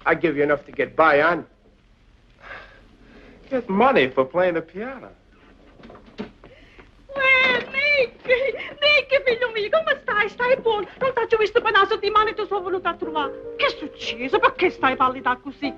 I give you enough to get by on. Get money for playing the piano. Nick, figlio mio, come stai? Stai buono? Non t'ho visto per una settimana e ti sono venuta a trovare. Che è successo? Perché stai pallida così?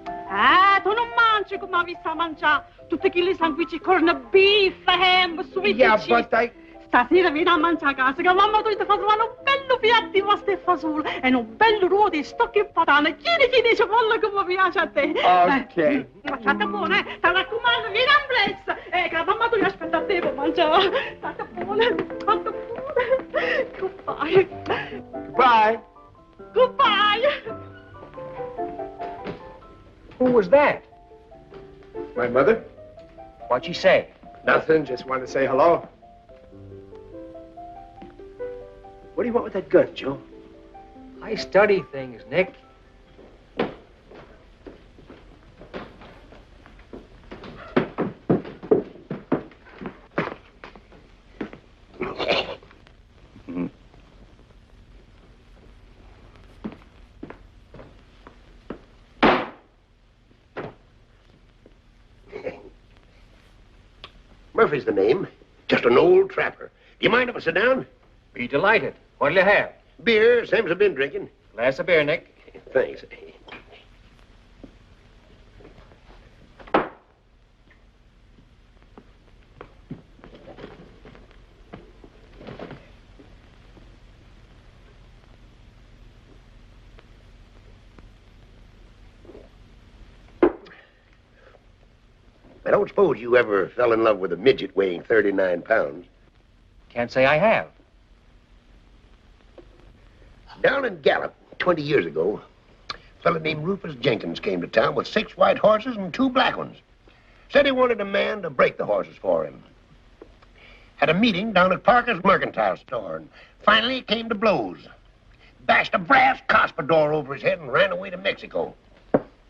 Tu non mangi come hai visto a mangiare. Tutti quei sanguici, corned beef, ham, sweet cheese. Stasera vieni a mangiare a casa, che mamma tu ti fa trovare un bello piatto di pasta e fagioli e un bello ruolo di stocchi e patane. Chiedi cipolla come piace a te. Ok. State buone, ti raccomando, vieni a prezzo. Che la mamma tu li aspetta a te per mangiare. State buone, state buone. Goodbye. Goodbye. Goodbye. Who was that? My mother? What'd she say? Nothing. Just wanted to say hello. What do you want with that gun, Joe? I study things, Nick. Murphy's the name. Just an old trapper. Do you mind if I sit down? Be delighted. What'll you have? Beer, same as I've been drinking. Glass of beer, Nick. Thanks. I don't suppose you ever fell in love with a midget weighing 39 pounds. Can't say I have. Down in Gallup, 20 years ago, a fella named Rufus Jenkins came to town with 6 white horses and 2 black ones. Said he wanted a man to break the horses for him. Had a meeting down at Parker's mercantile store, and finally it came to blows. Bashed a brass cuspidor over his head and ran away to Mexico.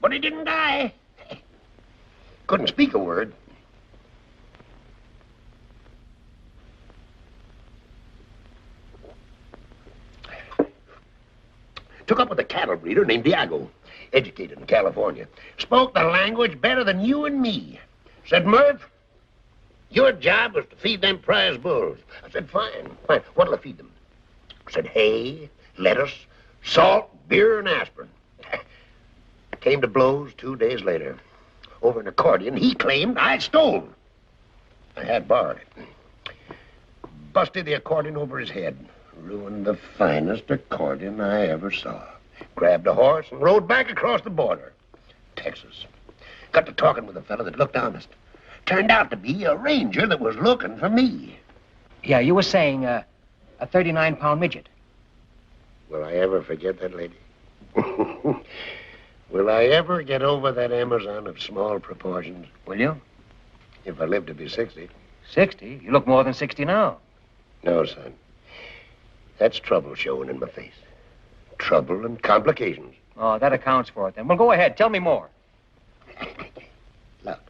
But he didn't die. Couldn't speak a word. Took up with a cattle breeder named Diago, educated in California. Spoke the language better than you and me. Said, Murph, your job was to feed them prize bulls. I said, fine. What'll I feed them? Said, hay, lettuce, salt, beer, and aspirin. Came to blows 2 days later. Over an accordion he claimed I stole. I had borrowed it. Busted the accordion over his head. Ruined the finest accordion I ever saw. Grabbed a horse and rode back across the border. Texas. Got to talking with a fellow that looked honest. Turned out to be a ranger that was looking for me. Yeah, you were saying a 39-pound midget. Will I ever forget that lady? Will I ever get over that Amazon of small proportions? Will you? If I live to be 60. 60? You look more than 60 now. No, son. That's trouble showing in my face. Trouble and complications. Oh, that accounts for it then. Well, go ahead. Tell me more. Look.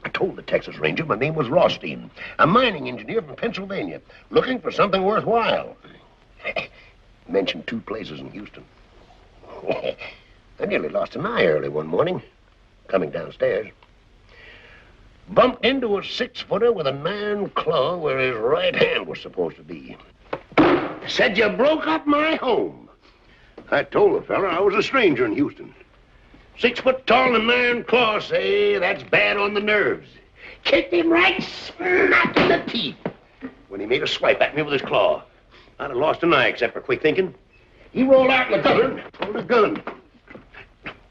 I told the Texas Ranger my name was Rothstein, a mining engineer from Pennsylvania, looking for something worthwhile. Mentioned 2 places in Houston. I nearly lost an eye early one morning, coming downstairs. Bumped into a 6-footer with an iron claw where his right hand was supposed to be. Said you broke up my home. I told the fella I was a stranger in Houston. 6 foot tall and an iron claw, say, that's bad on the nerves. Kicked him right smack in the teeth when he made a swipe at me with his claw. I'd have lost an eye except for quick thinking. He rolled out in the gutter and pulled a gun.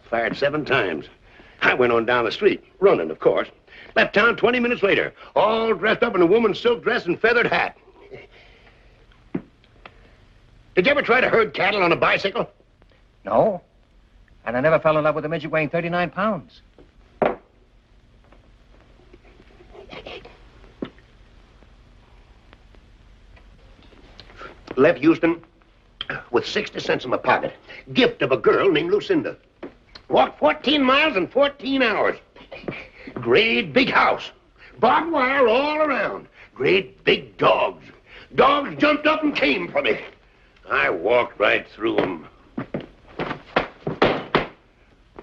Fired 7 times. I went on down the street, running, of course. Left town 20 minutes later, all dressed up in a woman's silk dress and feathered hat. Did you ever try to herd cattle on a bicycle? No. And I never fell in love with a midget weighing 39 pounds. Left Houston with 60 cents in my pocket. Gift of a girl named Lucinda. Walked 14 miles in 14 hours. Great big house. Barbed wire all around. Great big dogs. Dogs jumped up and came for me. I walked right through them.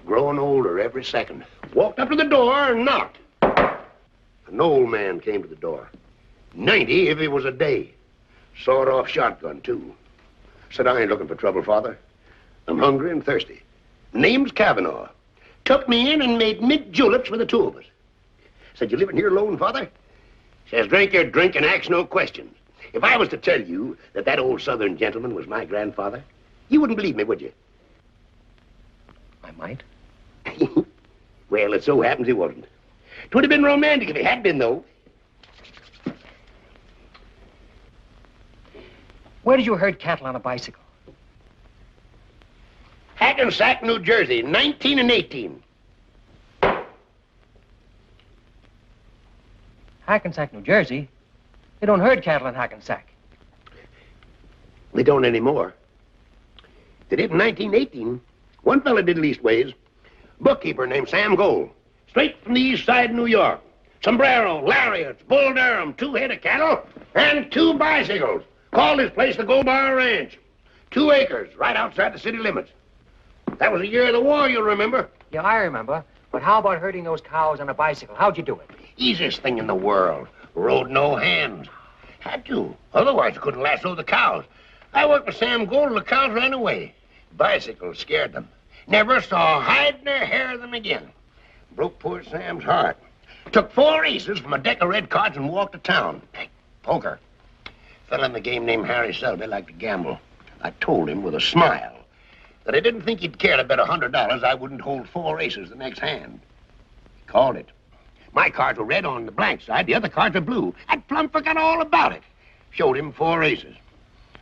Growing older every second. Walked up to the door and knocked. An old man came to the door. 90 if he was a day. Sawed-off shotgun, too. Said, I ain't looking for trouble, Father. I'm hungry and thirsty. Name's Kavanaugh. Took me in and made mint juleps for the 2 of us. Said, you living here alone, Father? Says, drink your drink and ask no questions. If I was to tell you that that old Southern gentleman was my grandfather, you wouldn't believe me, would you? I might. Well, it so happens he wasn't. 'Twould have been romantic if he had been, though. Where did you herd cattle on a bicycle? Hackensack, New Jersey, 19 and 18. Hackensack, New Jersey? They don't herd cattle in Hackensack. They don't anymore. They did in 1918. One fella did leastways. Bookkeeper named Sam Gold. Straight from the east side of New York. Sombrero, lariats, bull Durham, 2 head of cattle, and 2 bicycles. Called his place the Gold Bar Ranch. 2 acres, right outside the city limits. That was the year of the war, you'll remember. Yeah, I remember. But how about herding those cows on a bicycle? How'd you do it? Easiest thing in the world. Rode no hands. Had to. Otherwise, I couldn't lasso the cows. I worked with Sam Gold and the cows ran away. Bicycles scared them. Never saw hide nor hair of them again. Broke poor Sam's heart. Took 4 aces from a deck of red cards and walked to town. Poker. Fella in the game named Harry Selby liked to gamble. I told him with a smile that I didn't think he'd care to bet $100 I wouldn't hold 4 aces the next hand. He called it. My cards were red on the blank side, the other cards were blue. I plumb forgot all about it. Showed him 4 aces.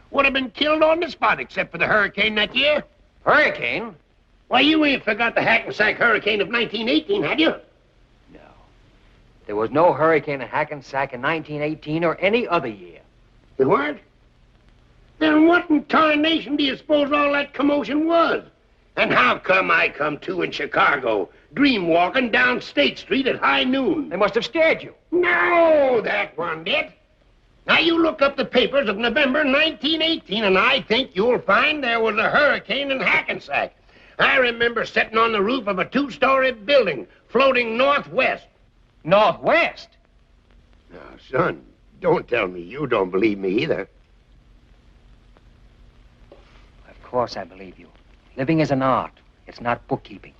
Would have been killed on the spot except for the hurricane that year. Hurricane? Why, you ain't forgot the Hackensack hurricane of 1918, have you? No. There was no hurricane in Hackensack in 1918 or any other year. There weren't? Then what in tarnation do you suppose all that commotion was? And how come I come to in Chicago, dream walking down State Street at high noon? They must have scared you. No, that wasn't it. Now, you look up the papers of November 1918, and I think you'll find there was a hurricane in Hackensack. I remember sitting on the roof of a 2-story building, floating northwest. Northwest? Now, son, don't tell me you don't believe me either. Of course I believe you. Living is an art. It's not bookkeeping.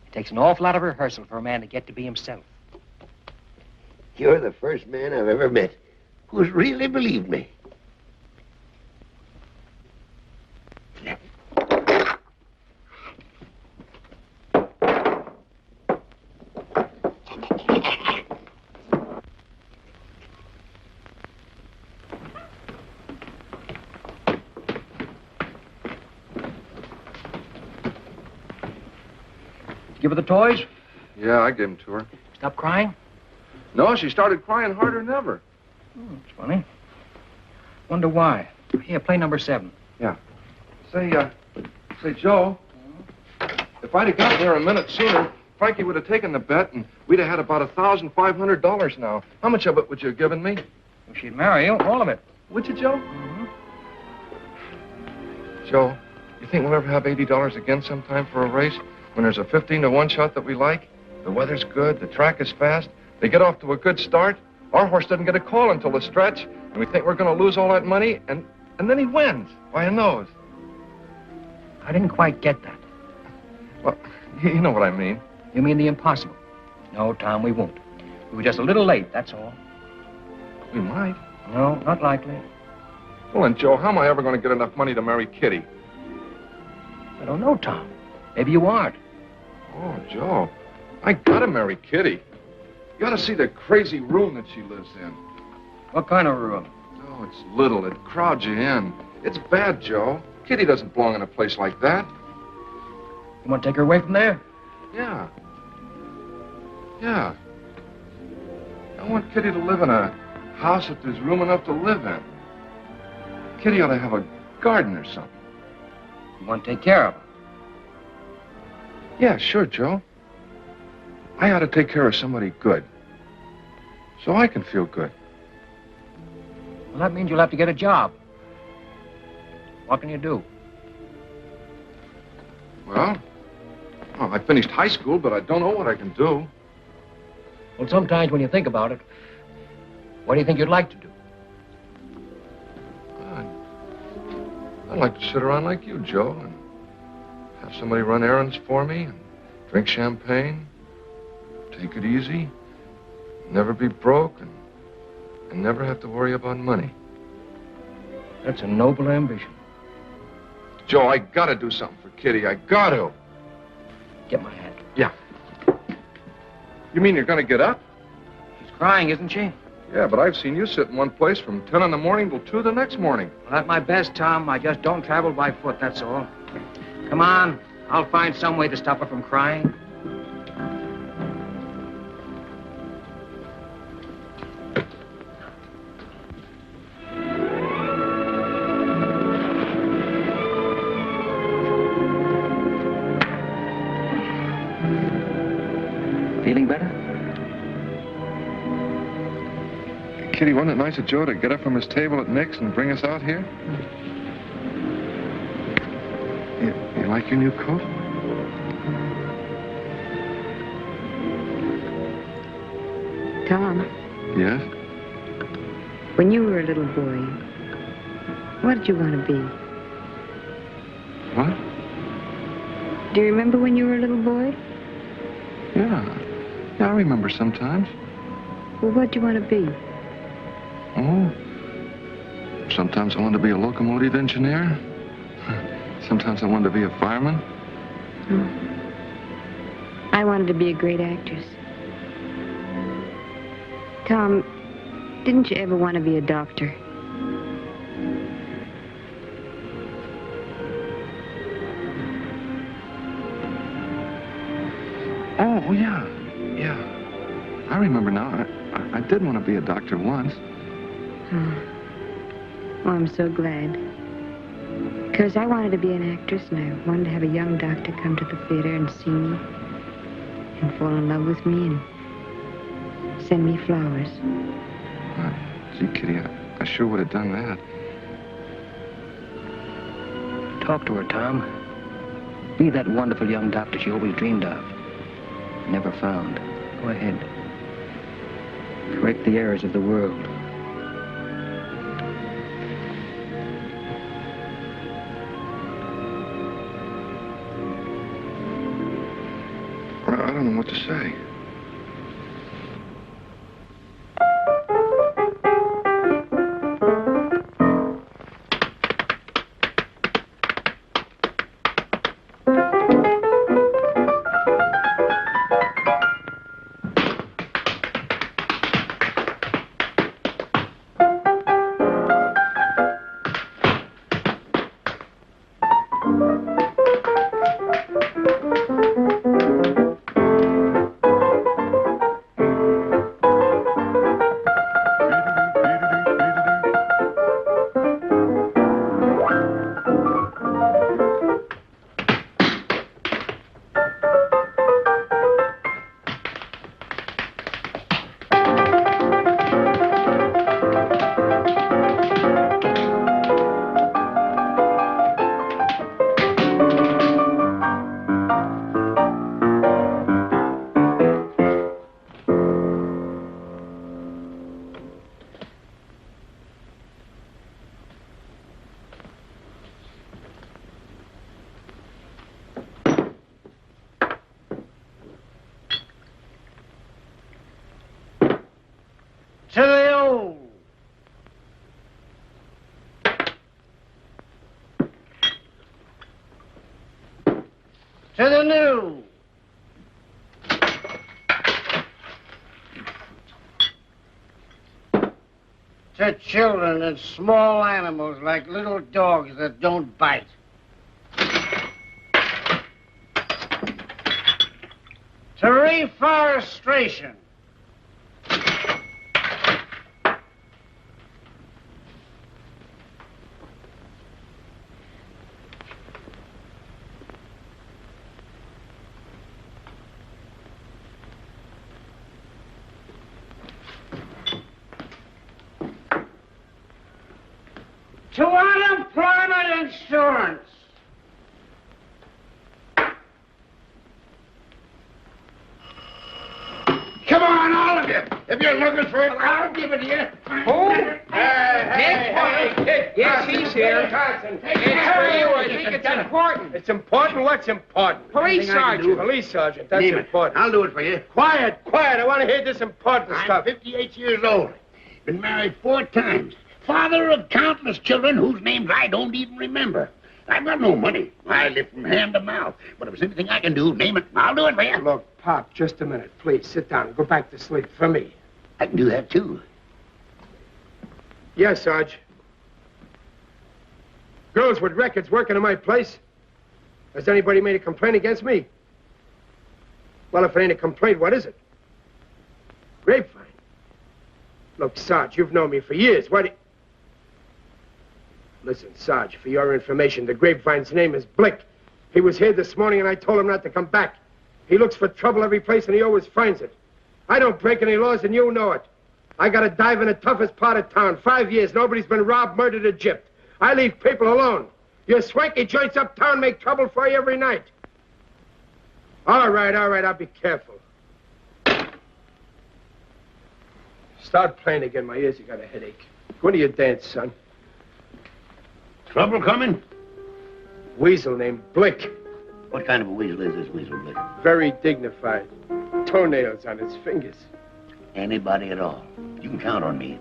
It takes an awful lot of rehearsal for a man to get to be himself. You're the first man I've ever met who's really believed me. Give her the toys? Yeah, I gave them to her. Stop crying? No, she started crying harder than ever. Oh, it's funny. Wonder why. Here, play number 7. Yeah. Say, Joe, if I'd have gotten there a minute sooner, Frankie would have taken the bet, and we'd have had about $1,500 now. How much of it would you have given me? Well, she'd marry you, all of it. Would you, Joe? Joe, you think we'll ever have $80 again sometime for a race? When there's a 15-to-1 shot that we like, the weather's good, the track is fast, they get off to a good start, our horse doesn't get a call until the stretch, and we think we're going to lose all that money, and then he wins by a nose. I didn't quite get that. Well, you know what I mean. You mean the impossible? No, Tom, we won't. We were just a little late, that's all. We might. No, not likely. Well, then, Joe, how am I ever going to get enough money to marry Kitty? I don't know, Tom. Maybe you aren't. Oh, Joe, I gotta marry Kitty. You ought to see the crazy room that she lives in. What kind of room? Oh, it's little. It crowds you in. It's bad, Joe. Kitty doesn't belong in a place like that. You want to take her away from there? Yeah. Yeah. I want Kitty to live in a house that there's room enough to live in. Kitty ought to have a garden or something. You want to take care of her? Yeah, sure, Joe. I ought to take care of somebody good. So I can feel good. Well, that means you'll have to get a job. What can you do? Well, I finished high school, but I don't know what I can do. Well, sometimes when you think about it, what do you think you'd like to do? I'd like to sit around like you, Joe, and have somebody run errands for me, and drink champagne, take it easy, never be broke, and never have to worry about money. That's a noble ambition. Joe, I gotta do something for Kitty. I got to. Get my hat. Yeah. You mean you're gonna get up? She's crying, isn't she? Yeah, but I've seen you sit in one place from 10 in the morning till 2 the next morning. Well, at my best, Tom, I just don't travel by foot, that's all. Come on, I'll find some way to stop her from crying. Feeling better? Kitty, wasn't it nice of Joe to get up from his table at Nick's and bring us out here? You like your new coat? Tom, Yes? when you were a little boy, what did you want to be? What? Do you remember when you were a little boy? Yeah. Yeah, I remember sometimes. Well, what did you want to be? Oh. Sometimes I wanted to be a locomotive engineer. Sometimes I wanted to be a fireman. I wanted to be a great actress. Tom, didn't you ever want to be a doctor? Oh, yeah. Yeah. I remember now. I did want to be a doctor once. Oh. Well, I'm so glad. Because I wanted to be an actress, and I wanted to have a young doctor come to the theater and see me and fall in love with me and send me flowers. Gee, Kitty, I sure would have done that. Talk to her, Tom. Be that wonderful young doctor she always dreamed of. Never found. Go ahead. Correct the errors of the world. I don't know what to say. To the old. To the new. To children and small animals like little dogs that don't bite. To reforestation. To unemployment insurance. Come on, all of you. If you're looking for it, I'll give it to you. Who? Yes, he's here. It's for you. I think it's important. It's important? What's important? Police sergeant. Police sergeant. That's Name it. important. I'll do it for you. Quiet, quiet. I want to hear this important I'm stuff. 58 years old. Been married 4 times. Father of countless children whose names I don't even remember. I've got no money. I live from hand to mouth. But if there's anything I can do, name it. I'll do it for you. Look, Pop, just a minute. Please, sit down. Go back to sleep for me. I can do that, too. Yes, Sarge. Girls with records working in my place. Has anybody made a complaint against me? Well, if it ain't a complaint, what is it? Grapevine. Look, Sarge, you've known me for years. Listen, Sarge, for your information, the Grapevine's name is Blick. He was here this morning, and I told him not to come back. He looks for trouble every place, and he always finds it. I don't break any laws, and you know it. I got to dive in the toughest part of town. 5 years, nobody's been robbed, murdered, or gypped. I leave people alone. Your swanky joints uptown make trouble for you every night. All right, I'll be careful. Start playing again. My ears, you got a headache. Go to your dance, son. Trouble coming? Weasel named Blick. What kind of a weasel is this weasel, Blick? Very dignified. Toenails on his fingers. Anybody at all. You can count on me.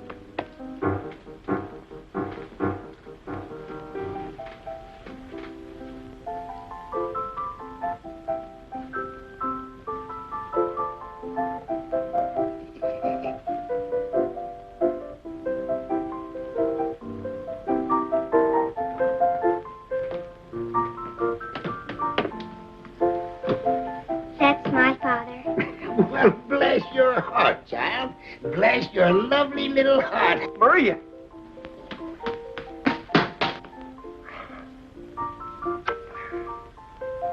bless your lovely little heart. Maria.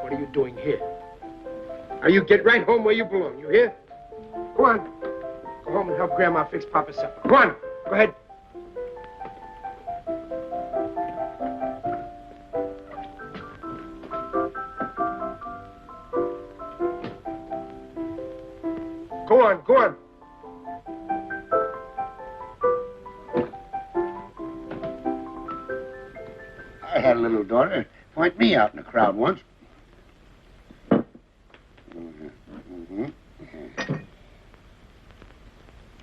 What are you doing here? Now you get right home where you belong, you hear? Go on. Go home and help Grandma fix Papa's supper. Go on. Go ahead. Go on, go on. I had a little daughter point me out in a crowd once.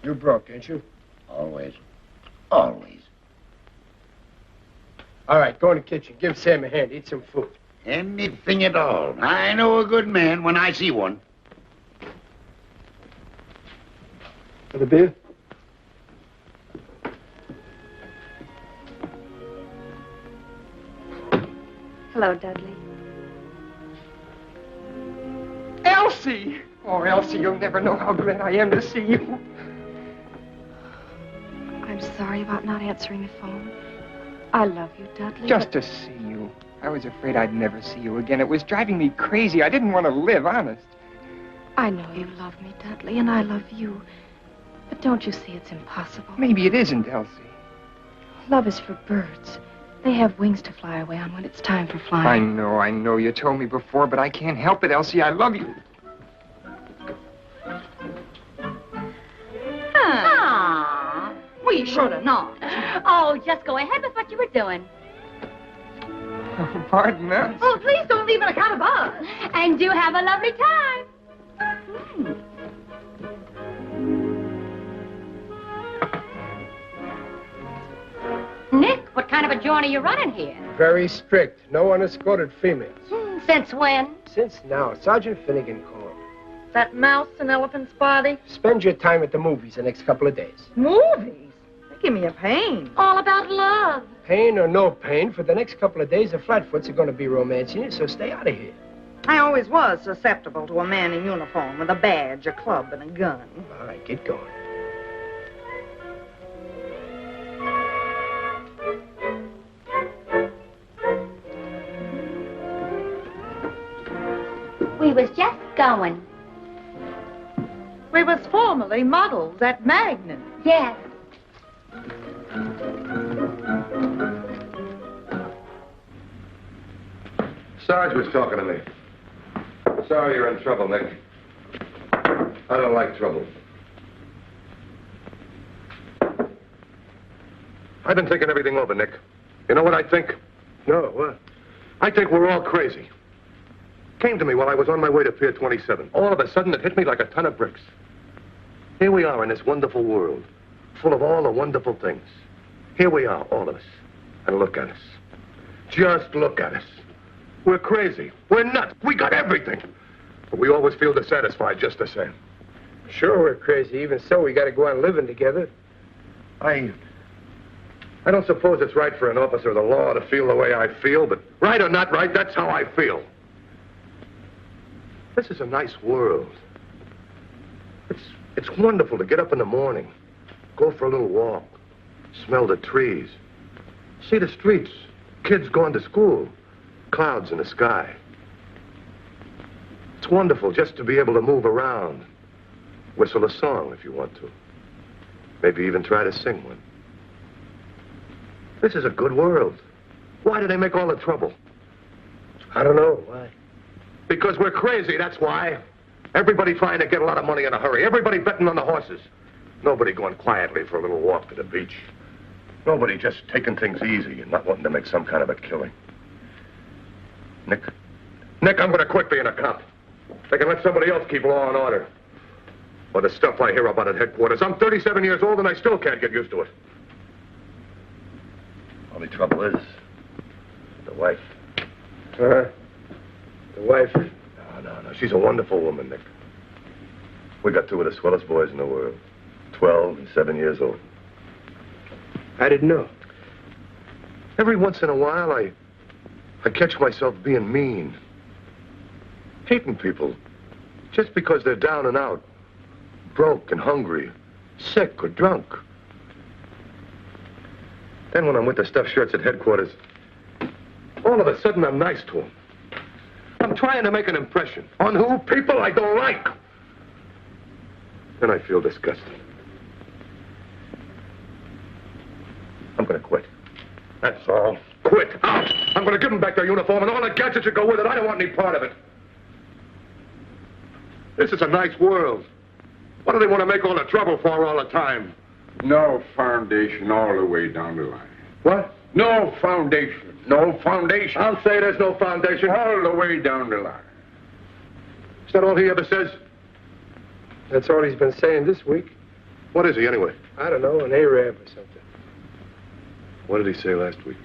You're broke, ain't you? Always. Always. All right, go in the kitchen. Give Sam a hand. Eat some food. Anything at all. I know a good man when I see one. For the beer? Hello, Dudley. Elsie! Oh, Elsie, you'll never know how glad I am to see you. I'm sorry about not answering the phone. I love you, Dudley. Just to see you. I was afraid I'd never see you again. It was driving me crazy. I didn't want to live, honest. I know you love me, Dudley, and I love you. But don't you see it's impossible? Maybe it isn't, Elsie. Love is for birds. They have wings to fly away on when it's time for flying. I know. You told me before, but I can't help it, Elsie. I love you. Ah, we should have not. Oh, just go ahead with what you were doing. Oh, pardon us. Oh, please don't leave an account of us. And do have a lovely time. Nick, what kind of a joint are you running here? Very strict. No unescorted females. Since when? Since now. Sergeant Finnegan called. That mouse and elephant's body? Spend your time at the movies the next couple of days. Movies? They give me a pain. All about love. Pain or no pain, for the next couple of days, the Flatfoots are going to be romancing you, so stay out of here. I always was susceptible to a man in uniform with a badge, a club, and a gun. All right, get going. We was just going. We was formerly models at Magnan. Yes. Sarge was talking to me. Sorry you're in trouble, Nick. I don't like trouble. I've been thinking everything over, Nick. You know what I think? No, what? I think we're all crazy. Came to me while I was on my way to Pier 27. All of a sudden, it hit me like a ton of bricks. Here we are in this wonderful world, full of all the wonderful things. Here we are, all of us. And look at us. Just look at us. We're crazy. We're nuts. We got everything. But we always feel dissatisfied just the same. Sure, we're crazy. Even so, we got to go on living together. I don't suppose it's right for an officer of the law to feel the way I feel, but right or not right, that's how I feel. This is a nice world. It's wonderful to get up in the morning, go for a little walk, smell the trees, see the streets, kids going to school, clouds in the sky. It's wonderful just to be able to move around, whistle a song if you want to, maybe even try to sing one. This is a good world. Why do they make all the trouble? I don't know. Why? Because we're crazy, that's why. Everybody trying to get a lot of money in a hurry. Everybody betting on the horses. Nobody going quietly for a little walk to the beach. Nobody just taking things easy and not wanting to make some kind of a killing. Nick, I'm going to quit being a cop. They can let somebody else keep law and order. Or the stuff I hear about at headquarters. I'm 37 years old and I still can't get used to it. Only trouble is, the wife. The wife? No. She's a wonderful woman, Nick. We got two of the swellest boys in the world. 12 and 7 years old. I didn't know. Every once in a while, I catch myself being mean. Hating people. Just because they're down and out. Broke and hungry. sick or drunk. Then when I'm with the stuffed shirts at headquarters, all of a sudden I'm nice to them. I'm trying to make an impression on who? People I don't like. Then I feel disgusted. I'm gonna quit. That's all. Quit. Out. I'm gonna give them back their uniform and all the gadgets that go with it. I don't want any part of it. This is a nice world. What do they want to make all the trouble for all the time? No foundation all the way down the line. What? No foundation. No foundation. I'll say there's no foundation. All the way down the line. Is that all he ever says? That's all he's been saying this week. What is he, anyway? I don't know, an Arab or something. What did he say last week?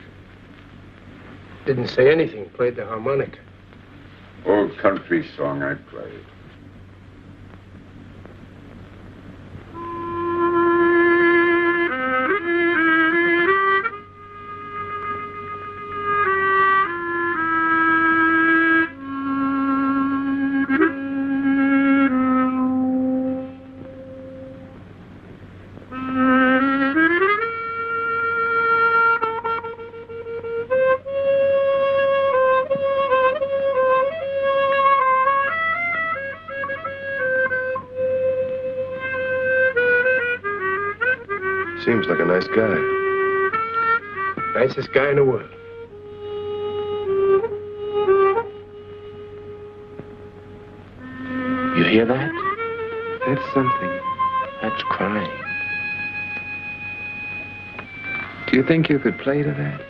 Didn't say anything, played the harmonica. Old country song I played. Seems like a nice guy. Nicest guy in the world. You hear that? That's something. That's crying. Do you think you could play to that?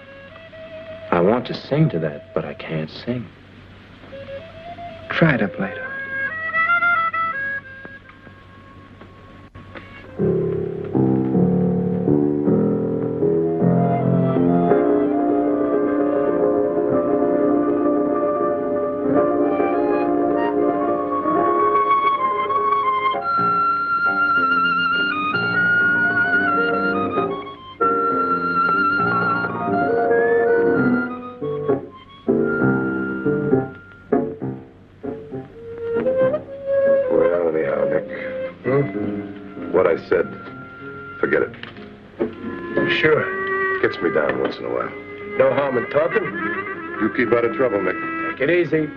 I want to sing to that, but I can't sing. Try to play to it. Forget it. Sure. Gets me down once in a while. No harm in talking. You keep out of trouble, Nick. Take it easy.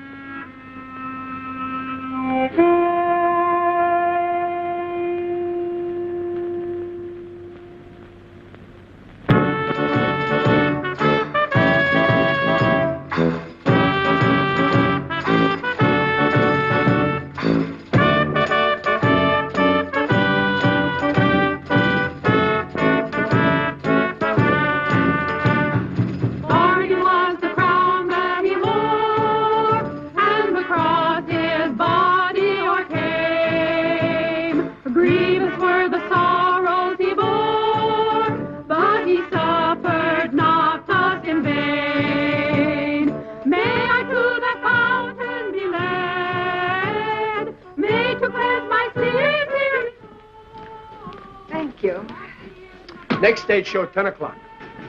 Next stage show, 10 o'clock.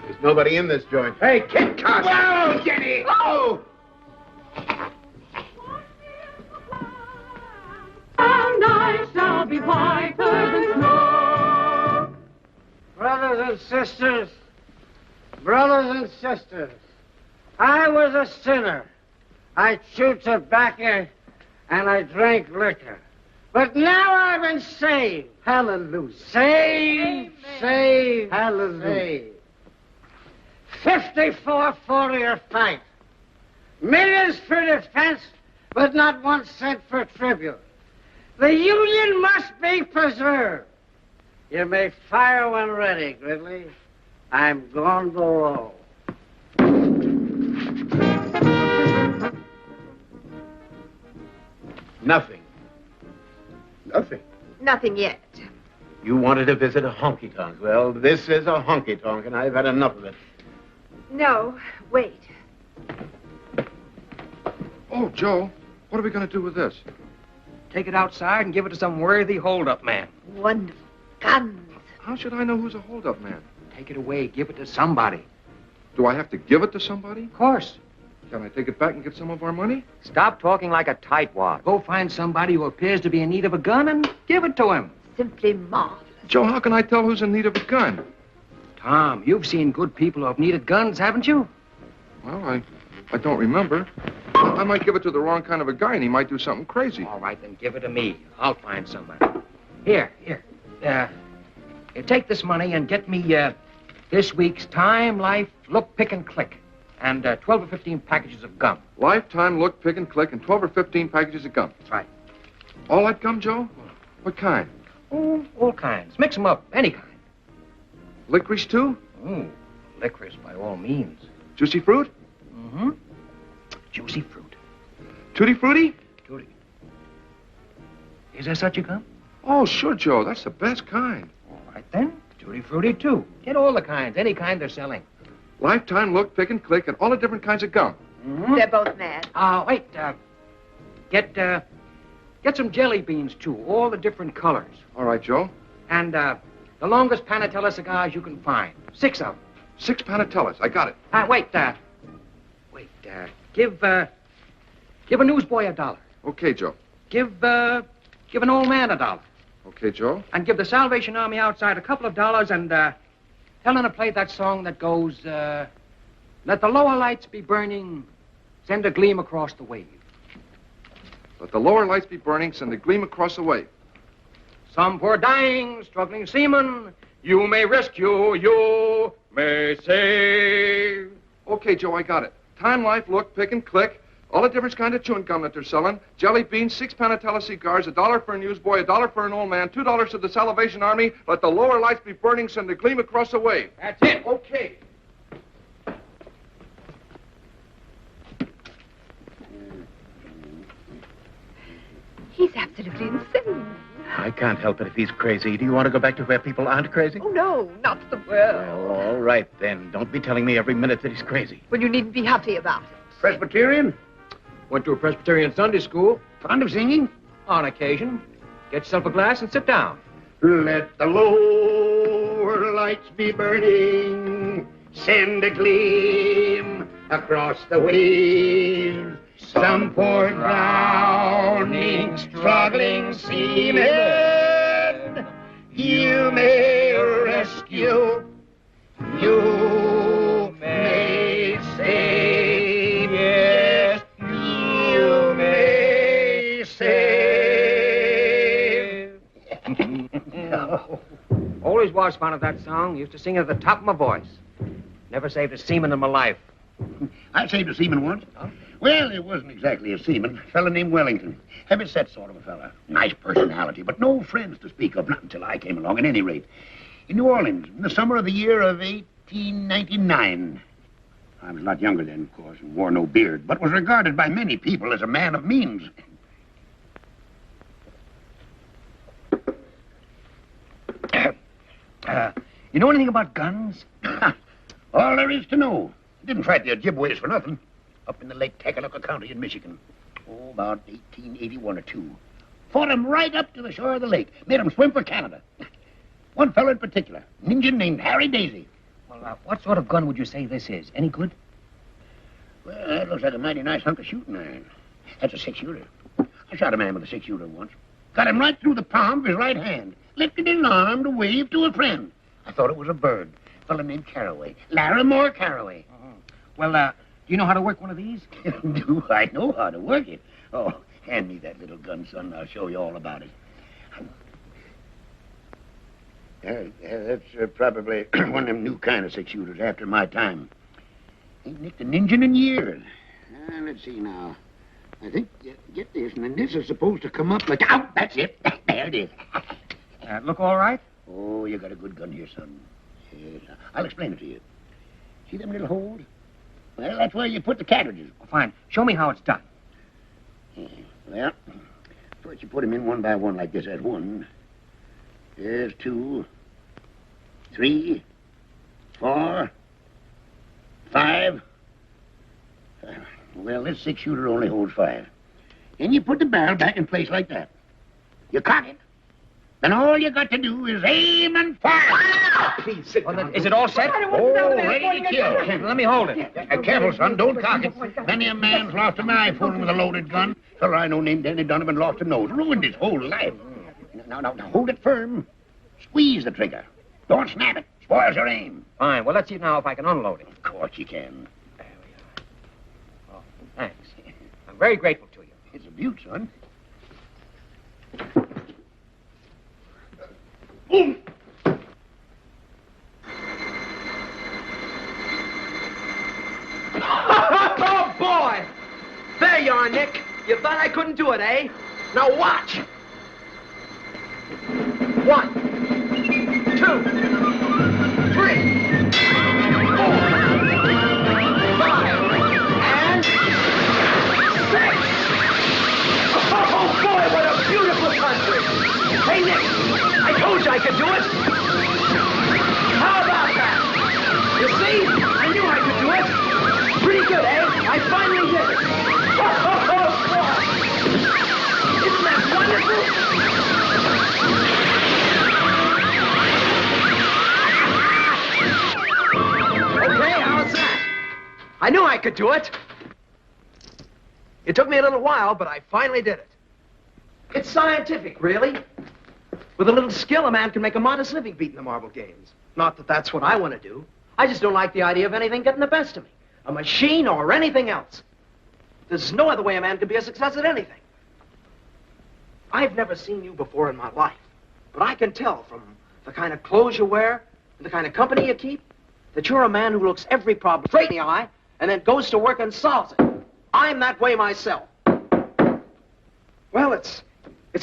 There's nobody in this joint. Hey, Kid Carson! Whoa, Jenny! Oh! And I shall be whiter than snow. Brothers and sisters, I was a sinner. I chewed tobacco and I drank liquor. But now I've been saved. Hallelujah. Saved, saved, Hallelujah. saved. 54-40 fight. Millions for defense, but not 1 cent for tribute. The Union must be preserved. You may fire when ready, Gridley. I'm going below. Nothing. Nothing. Nothing yet. You wanted to visit a honky-tonk. Well, this is a honky-tonk, and I've had enough of it. No, wait. Oh, Joe, what are we going to do with this? Take it outside and give it to some worthy hold-up man. Wonderful. Guns. How should I know who's a hold-up man? Take it away. Give it to somebody. Do I have to give it to somebody? Of course. Can I take it back and get some of our money? Stop talking like a tightwad. Go find somebody who appears to be in need of a gun and give it to him. Simply marvelous. Joe, how can I tell who's in need of a gun? Tom, you've seen good people who have needed guns, haven't you? Well, I don't remember. I might give it to the wrong kind of a guy, and he might do something crazy. All right, then give it to me. I'll find somebody. Here. Take this money and get me this week's Time, Life, Look, Pick, and Click, and 12 or 15 packages of gum. Lifetime, Look, Pick, and Click, and 12 or 15 packages of gum. That's right. All that gum, Joe? What kind? Oh, all kinds. Mix them up, any kind. Licorice, too? Oh, licorice, by all means. Juicy fruit? Mm-hmm. Juicy fruit. Tutti Frutti? Tutti. Is there such a gum? Oh, sure, Joe. That's the best kind. All right, then. Tutti Frutti, too. Get all the kinds, any kind they're selling. Lifetime, Look, Pick, and Click, and all the different kinds of gum. Mm-hmm. They're both mad. Wait. Get some jelly beans, too. All the different colors. All right, Joe. And, the longest Panatella cigars you can find. 6 of them. 6 Panatellas. I got it. Give a newsboy $1. Okay, Joe. Give an old man $1. Okay, Joe. And give the Salvation Army outside a couple of dollars and, tell them to play that song that goes, let the lower lights be burning, send a gleam across the wave. Let the lower lights be burning, send a gleam across the wave. Some poor dying, struggling seaman, you may rescue, you may save. Okay, Joe, I got it. Time, Life, Look, Pick, and Click. All the different kind of chewing gum that they're selling. Jelly beans, 6 Panatella cigars, $1 for a newsboy, $1 for an old man, $2 to the Salvation Army. Let the lower lights be burning, send a gleam across the wave. That's it. Okay. He's absolutely insane. I can't help it if he's crazy. Do you want to go back to where people aren't crazy? Oh, no, not the world. Well, all right, then. Don't be telling me every minute that he's crazy. Well, you needn't be huffy about it. Presbyterian? Went to a Presbyterian Sunday school. Fond of singing? On occasion. Get yourself a glass and sit down. Let the lower lights be burning, send a gleam across the waves. Some poor drowning, struggling seaman, you may rescue, you may save, yes, you may save. Always was fond of that song. Used to sing it at the top of my voice. Never saved a seaman in my life. I saved a seaman once. Huh? Well, it wasn't exactly a seaman. A fella named Wellington. Heavy-set sort of a fella. Nice personality, but no friends to speak of, not until I came along, at any rate. In New Orleans, in the summer of the year of 1899. I was a lot younger then, of course, and wore no beard, but was regarded by many people as a man of means. You know anything about guns? All there is to know. Didn't fight the Ojibways for nothing. Up in the Lake Tacaloca County in Michigan. Oh, about 1881 or 2. Fought 'em right up to the shore of the lake. Made 'em swim for Canada. One fellow in particular, an Indian named Harry Daisy. Well, what sort of gun would you say this is? Any good? Well, that looks like a mighty nice hunk of shooting iron. That's a 6-shooter. I shot a man with a 6-shooter once. Got him right through the palm of his right hand. Lifted his arm to wave to a friend. I thought it was a bird. A fellow named Carraway. Larimore Carraway. Well, do you know how to work one of these? Do I know how to work it? Oh, hand me that little gun, son. I'll show you all about it. That's probably one of them new kind of 6-shooters after my time. Ain't nicked an engine in years. Let's see now. I think, get this, and then this is supposed to come up like... Ow, that's it. There it is. Look all right? Oh, you got a good gun here, son. Yes, I'll explain it to you. See them little holes? Well, that's where you put the cartridges. Oh, fine. Show me how it's done. Well, first you put them in one by one like this. There's 1. There's 2, 3, 4, 5. Well, this 6-shooter only holds 5. Then you put the barrel back in place like that. You cock it. Then all you got to do is aim and fire. Please, sit down. Is it all set? Oh, ready to kill. Let me hold it. Careful, son. Don't cock it. Many a man's lost an eye fooling with a loaded gun. Fellow I know named Danny Donovan lost a nose. Ruined his whole life. Now, hold it firm. Squeeze the trigger. Don't snap it. Spoils your aim. Fine. Well, let's see now if I can unload him. Of course you can. There we are. Oh, thanks. I'm very grateful to you. It's a beaut, son. Boom! Oh, boy! There you are, Nick. You thought I couldn't do it, eh? Now watch. 1, 2, 3, 4, 5, and 6. Oh, boy, what a beautiful country. Hey, Nick, I told you I could do it. How about that? You see? I knew I could do it. Pretty good, eh? I finally did it. Oh, boy. Isn't that wonderful? Okay, how's that? I knew I could do it. It took me a little while, but I finally did it. It's scientific, really. With a little skill, a man can make a modest living beating the marble games. Not that that's what I want to do. I just don't like the idea of anything getting the best of me. A machine or anything else. There's no other way a man can be a success at anything. I've never seen you before in my life, but I can tell from the kind of clothes you wear and the kind of company you keep that you're a man who looks every problem straight in the eye and then goes to work and solves it. I'm that way myself. Well, it's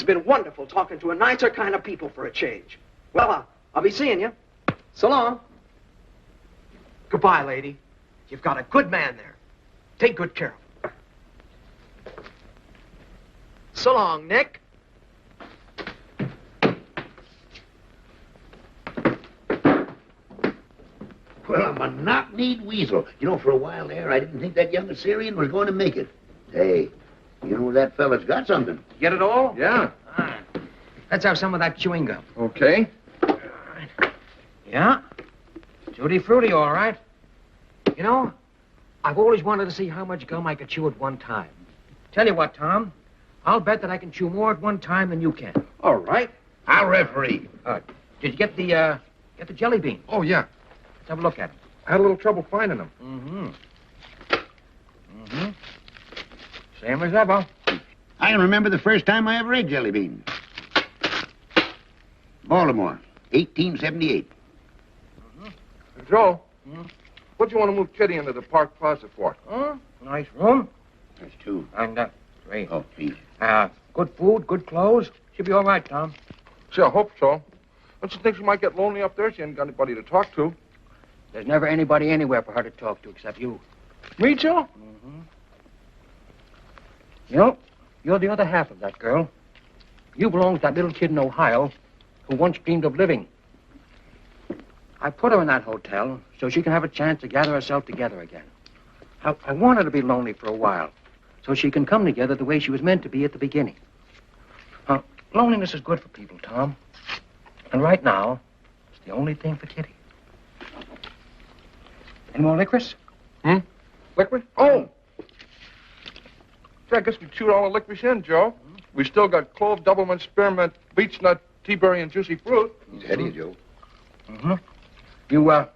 been wonderful talking to a nicer kind of people for a change. Well, I'll be seeing you. So long. Goodbye, lady. You've got a good man there. Take good care of him. So long, Nick. Well, I'm a knock-kneed weasel. You know, for a while there, I didn't think that young Assyrian was going to make it. Hey, you know, that fella's got something. Get it all? Yeah. All right. Let's have some of that chewing gum. Okay. All right. Yeah? Tutti frutti, all right. You know, I've always wanted to see how much gum I could chew at one time. Tell you what, Tom, I'll bet that I can chew more at one time than you can. All right. I'll referee. Did you get the jelly bean? Oh, yeah. Let's have a look at them. I had a little trouble finding them. Same as ever. I can remember the first time I ever ate jelly beans. Baltimore, 1878. Joe, what do you want to move Kitty into the park plaza for? Nice room. There's two. And, three. Oh, please. Good food, good clothes. She'll be all right, Tom. Gee, I hope so. Don't you think she might get lonely up there? She ain't got anybody to talk to. There's never anybody anywhere for her to talk to except you. Me, Joe? You know, you're the other half of that girl. You belong to that little kid in Ohio who once dreamed of living. I put her in that hotel so she can have a chance to gather herself together again. I want her to be lonely for a while so she can come together the way she was meant to be at the beginning. Loneliness is good for people, Tom. And right now, it's the only thing for Kitty. Any more licorice? Licorice? Oh! Gee, I guess we chewed all the licorice in, Joe. We still got clove, doublemint, spearmint, beech nut, tea berry, and juicy fruit. He's ahead of you, Joe. You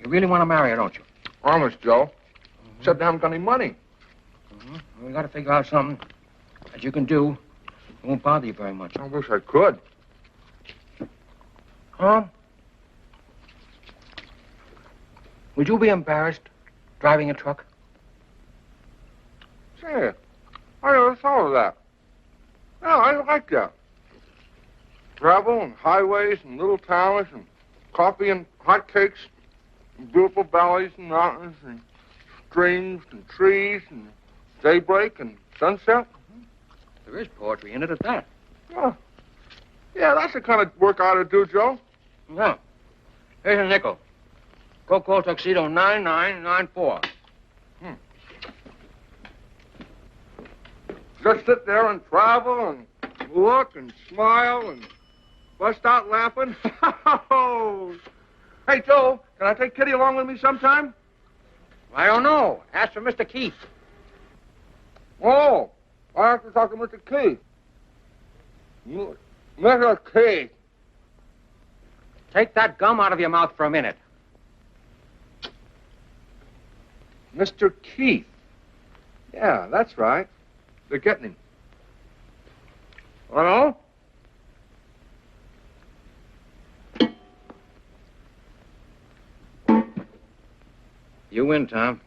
really want to marry her, don't you? Honest, Joe. Except I haven't got any money. We got to figure out something that you can do. It won't bother you very much. I wish I could. Would you be embarrassed driving a truck? Say, I never thought of that. Yeah, I like that. Travel and highways and little towns and coffee and hot cakes and beautiful valleys and mountains and streams and trees and daybreak and sunset. There is poetry in it at that. Oh. Yeah, that's the kind of work I ought to do, Joe. Yeah. Here's a nickel. Go call Tuxedo 9994. Just sit there and travel and look and smile and bust out laughing. Hey, Joe, can I take Kitty along with me sometime? I don't know. Ask for Mr. Keith. Oh, I have to talk to Mr. Keith. Mr. Keith. Take that gum out of your mouth for a minute. Mr. Keith. Yeah, that's right. They're getting him. Hello? You win, Tom.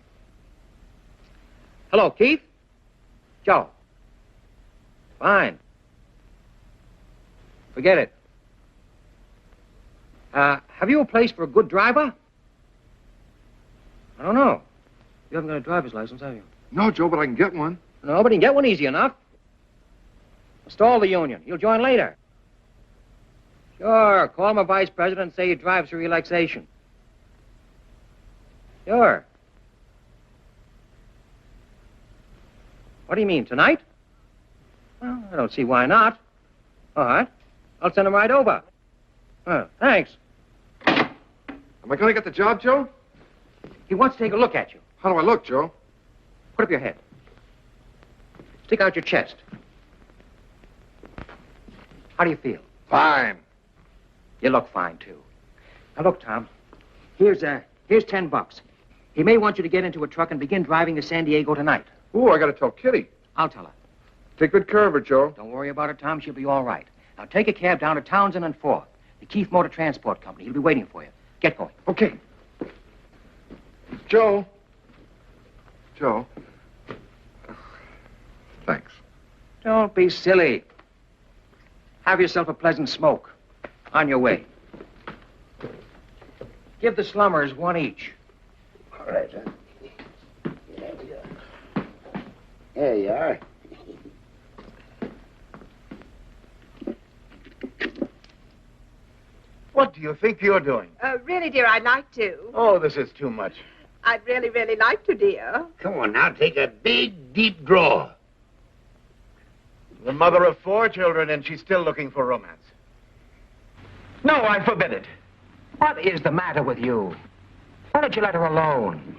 Hello, Keith? Joe. Fine. Forget it. Have you a place for a good driver? I don't know. You haven't got a driver's license, have you? No, Joe, but I can get one. No, but you can get one easy enough. Install the union. You'll join later. Sure. Call my vice president and say he drives for relaxation. Sure. What do you mean, tonight? Well, I don't see why not. All right. I'll send him right over. Thanks. Am I going to get the job, Joe? He wants to take a look at you. How do I look, Joe? Put up your head. Stick out your chest. How do you feel? Fine. You look fine, too. Now, look, Tom. Here's $10. He may want you to get into a truck and begin driving to San Diego tonight. Ooh, I got to tell Kitty. I'll tell her. Take good care of her, Joe. Don't worry about her, Tom. She'll be all right. Now, take a cab down to Townsend and 4th, the Keith Motor Transport Company. He'll be waiting for you. Get going. Okay. Joe. Joe. Thanks. Don't be silly. Have yourself a pleasant smoke. On your way. Give the slummers one each. All right, son. There you are. What do you think you're doing? Really, dear, I'd like to. Oh, this is too much. I'd really, really like to, dear. Come on now, take a big, deep draw. The mother of 4 children, and she's still looking for romance. No, I forbid it. What is the matter with you? Why don't you let her alone?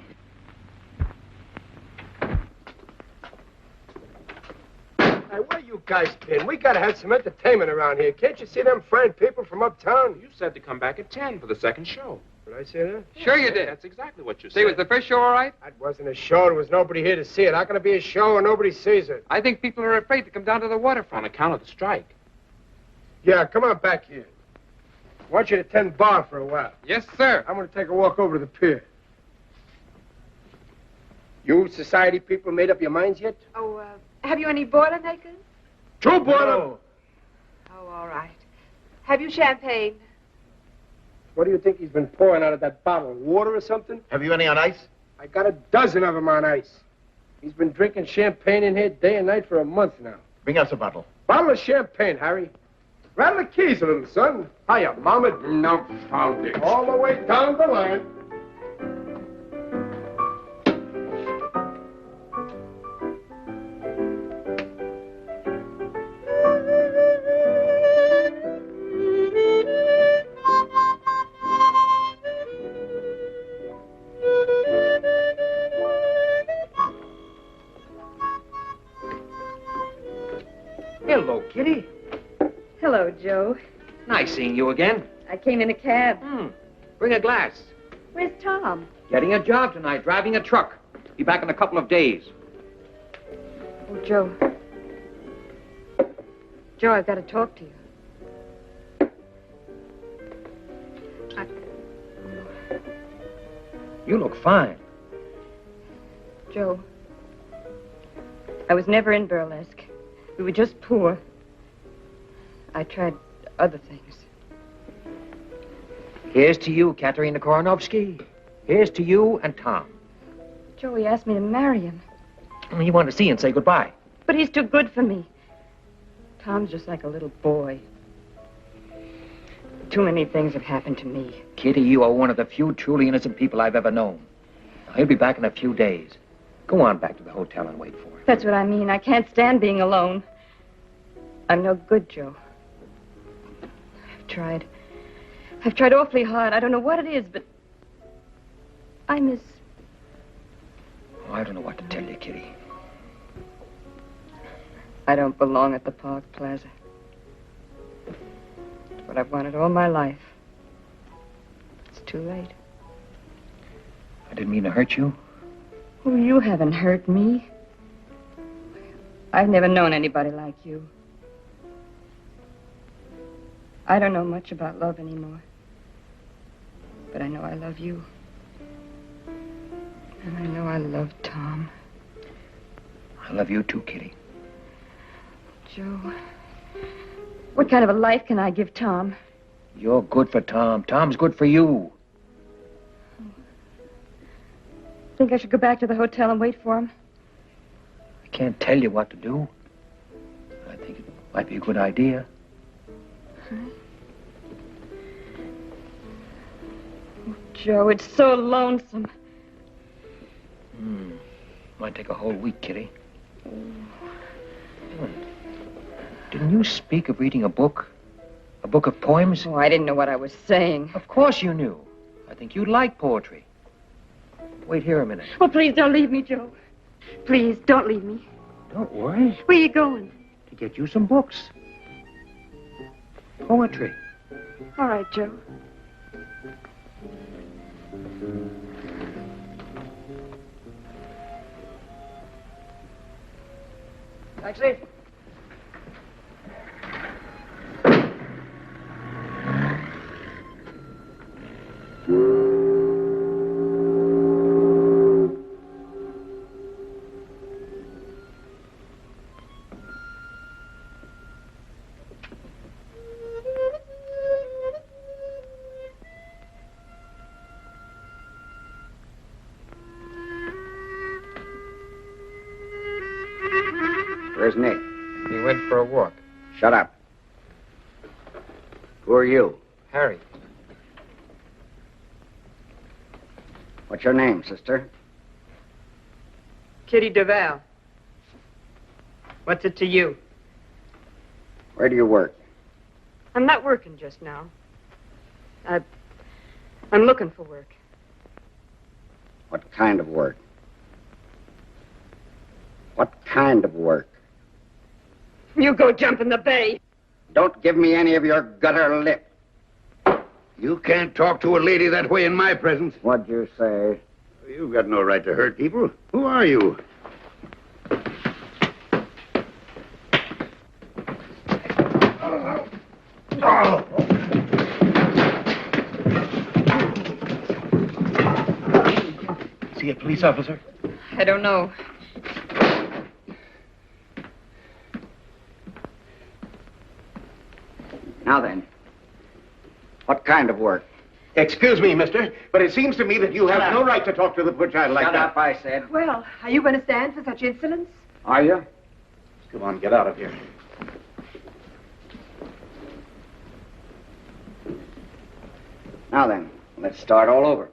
Hey, where you guys been? We gotta have some entertainment around here. Can't you see them fine people from uptown? You said to come back at 10 for the second show. Did I say that? Sure you did. That's exactly what you said. See, was the first show all right? That wasn't a show. There was nobody here to see it. How can it be a show and nobody sees it? I think people are afraid to come down to the waterfront. On account of the strike. Yeah, come on back here. I want you to tend bar for a while. Yes, sir. I'm going to take a walk over to the pier. You society people made up your minds yet? Oh, have you any Boilermakers? 2 boiler. No. Oh, all right. Have you champagne? What do you think he's been pouring out of that bottle? Water or something? Have you any on ice? I got a dozen of them on ice. He's been drinking champagne in here day and night for a month now. Bring us a bottle. Bottle of champagne, Harry. Rattle the keys a little, son. Hiya, Mama. No, found it. All the way down the line. Hello, Kitty. Hello, Joe. Nice seeing you again. I came in a cab. Bring a glass. Where's Tom? Getting a job tonight, driving a truck. Be back in a couple of days. Oh, Joe. Joe, I've got to talk to you. You look fine. Joe, I was never in burlesque. We were just poor. I tried other things. Here's to you, Katerina Koronovsky. Here's to you and Tom. Joe, he asked me to marry him. He wanted to see you and say goodbye. But he's too good for me. Tom's just like a little boy. Too many things have happened to me. Kitty, you are one of the few truly innocent people I've ever known. Now, he'll be back in a few days. Go on back to the hotel and wait for him. That's what I mean. I can't stand being alone. I'm no good, Joe. I've tried awfully hard. I don't know what it is, but I miss... Oh, I don't know what to tell you, Kitty. I don't belong at the Park Plaza. It's what I've wanted all my life. too late. I didn't mean to hurt you. Oh, you haven't hurt me. I've never known anybody like you. I don't know much about love anymore. But I know I love you. And I know I love Tom. I love you too, Kitty. Joe, what kind of a life can I give Tom? You're good for Tom. Tom's good for you. Think I should go back to the hotel and wait for him? I can't tell you what to do. I think it might be a good idea. Huh? Oh, Joe, it's so lonesome. Might take a whole week, Kitty. Didn't you speak of reading a book? A book of poems? Oh, I didn't know what I was saying. Of course you knew. I think you'd like poetry. Wait here a minute. Oh, please don't leave me, Joe. Please, don't leave me. Don't worry. Where are you going? To get you some books. Poetry. All right, Joe. Taxi? Where's Nick? He went for a walk. Shut up. Who are you? Harry. What's your name, sister? Kitty Duval. What's it to you? Where do you work? I'm not working just now. I'm looking for work. What kind of work? What kind of work? You go jump in the bay. Don't give me any of your gutter lip. You can't talk to a lady that way in my presence. What'd you say? You've got no right to hurt people. Who are you? Is he a police officer? I don't know. Now then, what kind of work? Excuse me, mister, but it seems to me that you have no right to talk to the poor child like Shut that. up, I said. Well, are you going to stand for such insolence? Are you? Come on, get out of here. Now then, let's start all over.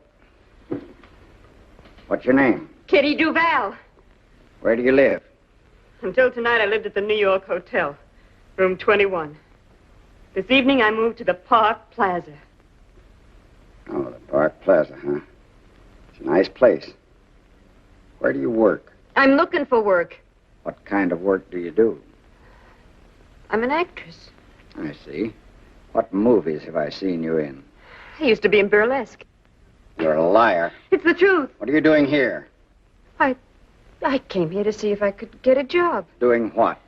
What's your name? Kitty Duval. Where do you live? Until tonight, I lived at the New York Hotel, room 21. This evening, I moved to the Park Plaza. Oh, the Park Plaza, huh? It's a nice place. Where do you work? I'm looking for work. What kind of work do you do? I'm an actress. I see. What movies have I seen you in? I used to be in burlesque. You're a liar. It's the truth. What are you doing here? I came here to see if I could get a job. Doing what?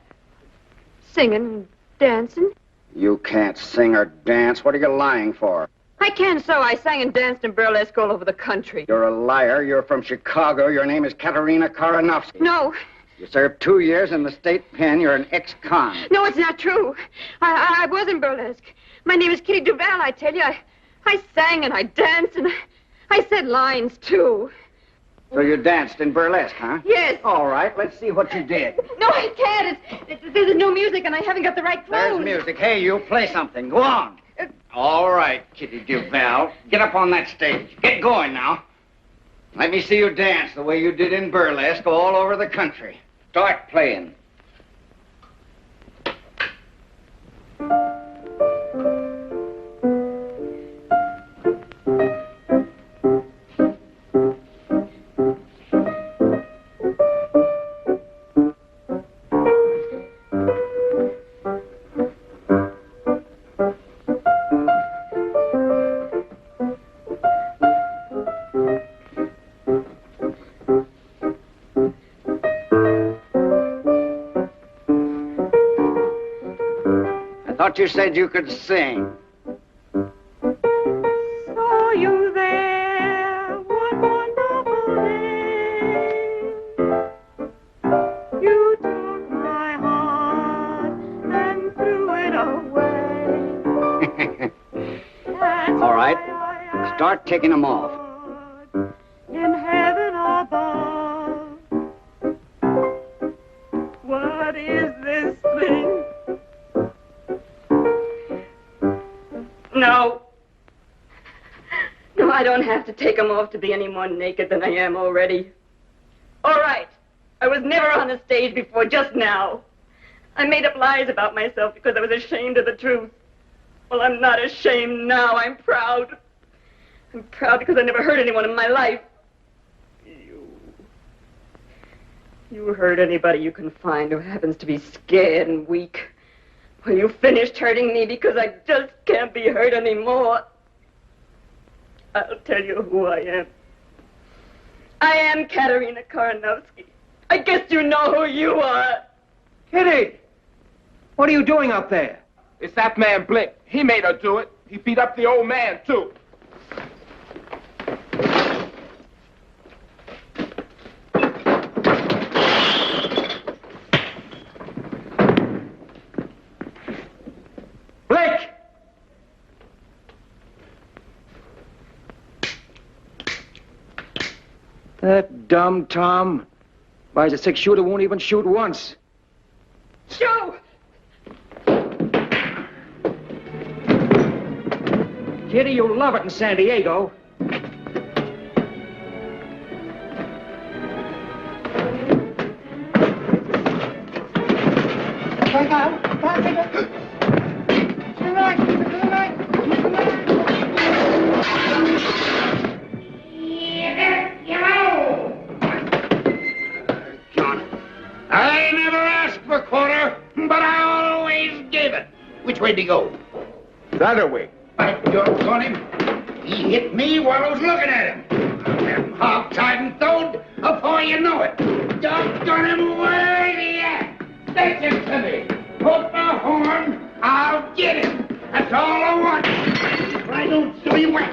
Singing and dancing. You can't sing or dance. What are you lying for? I can so. I sang and danced in burlesque all over the country. You're a liar. You're from Chicago. Your name is Katerina Karanovsky. No. You served 2 years in the state pen. You're an ex-con. No, it's not true. I was in burlesque. My name is Kitty Duval, I tell you. I sang and I danced and I said lines, too. So you danced in burlesque, huh? Yes. All right, let's see what you did. No, I can't. There's no music and I haven't got the right clothes. There's music. Hey, you play something. Go on. All right, Kitty Duval. Get up on that stage. Get going now. Let me see you dance the way you did in burlesque all over the country. Start playing. Thought you said you could sing. Saw you there, one wonderful day. You took my heart and threw it away. All right. Start taking them off. In heaven above. What is this thing? No. No, I don't have to take them off to be any more naked than I am already. All right. I was never on the stage before, just now. I made up lies about myself because I was ashamed of the truth. Well, I'm not ashamed now. I'm proud. I'm proud because I never hurt anyone in my life. You hurt anybody you can find who happens to be scared and weak. Well, you finished hurting me because I just can't be hurt anymore. I'll tell you who I am. I am Katerina Karanovsky. I guess you know who you are. Kitty! What are you doing up there? It's that man Blick. He made her do it. He beat up the old man, too. Blick! That dumb Tom buys a 6-shooter, won't even shoot once. Joe! Kitty, you'll love it in San Diego. I never asked for a quarter, but I always gave it. Which way'd he go? The other way. By doggone him. He hit me while I was looking at him. I'll have him hog-tied and throwed before you know it. Doggone him, where's he at? Take him to me. Put my horn, I'll get him. That's all I want. If I don't show you where.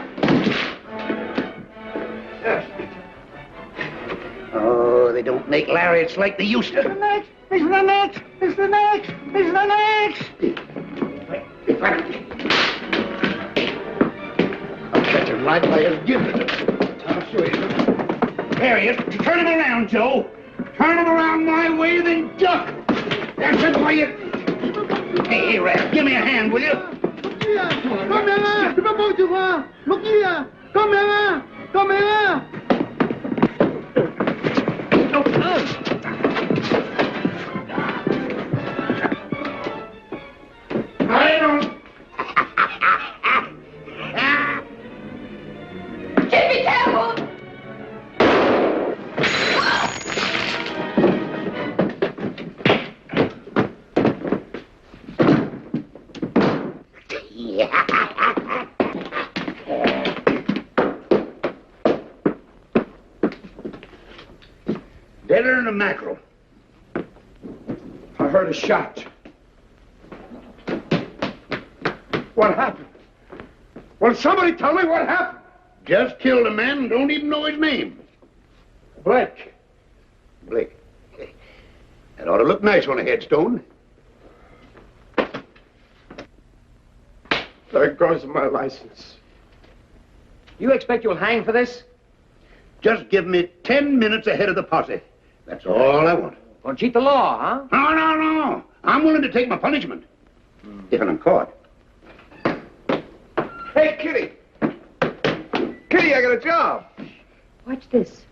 Oh, they don't make lariats like they used to. It's the next! It's the next! It's the next! I'll catch him right by his giblets. I'll show you. There he is. Turn him around, Joe. Turn him around my way, then duck. That's it, boy. Hey, Red, give me a hand, will you? Come here! Look here! Come here! Come here! I don't. Keep me careful! Deader than a mackerel. I heard a shot. What happened? Will somebody tell me what happened? Just killed a man and don't even know his name. Blake. Blake. That ought to look nice on a headstone. There goes my license. You expect you'll hang for this? Just give me 10 minutes ahead of the posse. That's all I want. Don't cheat the law, huh? No. I'm willing to take my punishment. If I'm caught. Hey, Kitty. Kitty, I got a job. Watch this.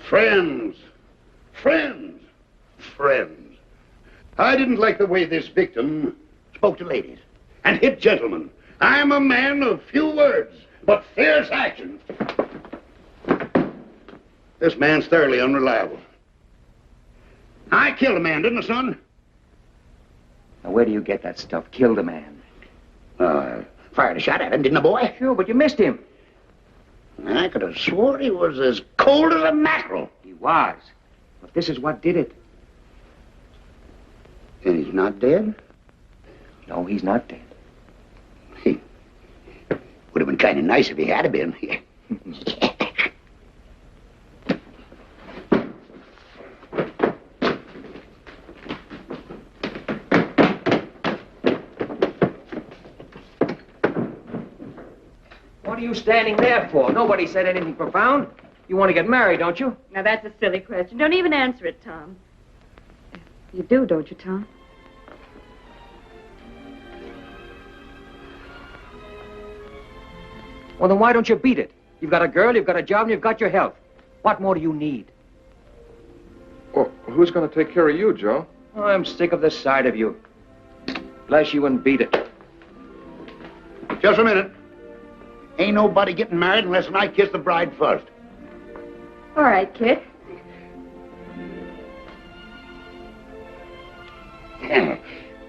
Friends. I didn't like the way this victim spoke to ladies and hit gentlemen. I'm a man of few words, but fierce action. This man's thoroughly unreliable. I killed a man, didn't I, son? Now, where do you get that stuff? Killed a man. Fired a shot at him, didn't I, boy? Sure, but you missed him. I could have swore he was as cold as a mackerel. He was. But this is what did it. And he's not dead? No, he's not dead. Would have been kind of nice if he had been. What are you standing there for? Nobody said anything profound. You want to get married, don't you? Now, that's a silly question. Don't even answer it, Tom. You do, don't you, Tom? Well, then why don't you beat it? You've got a girl, you've got a job, and you've got your health. What more do you need? Well, who's going to take care of you, Joe? Oh, I'm sick of the sight of you. Bless you and beat it. Just a minute. Ain't nobody getting married unless I kiss the bride first. All right, kid.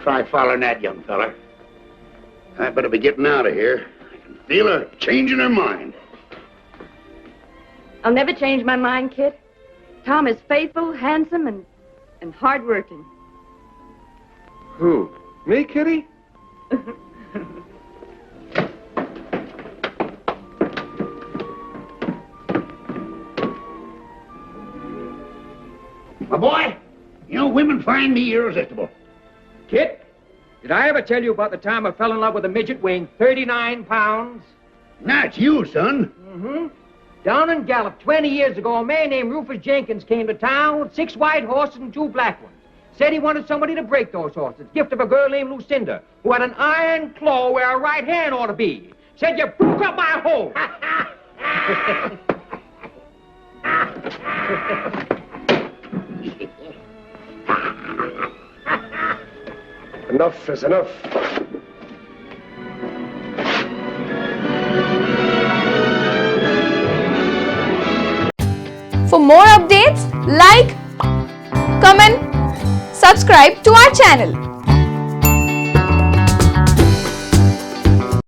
Try following that, young feller. I better be getting out of here. I can feel her changing her mind. I'll never change my mind, kid. Tom is faithful, handsome, and hardworking. Who? Me, Kitty? My boy, you know, women find me irresistible. Kit, did I ever tell you about the time I fell in love with a midget weighing 39 pounds? That's you, son. Mm-hmm. Down in Gallup 20 years ago, a man named Rufus Jenkins came to town with 6 white horses and 2 black ones. Said he wanted somebody to break those horses. Gift of a girl named Lucinda, who had an iron claw where her right hand ought to be. Said you broke up my home. Enough is enough. For more updates, like, comment, subscribe to our channel.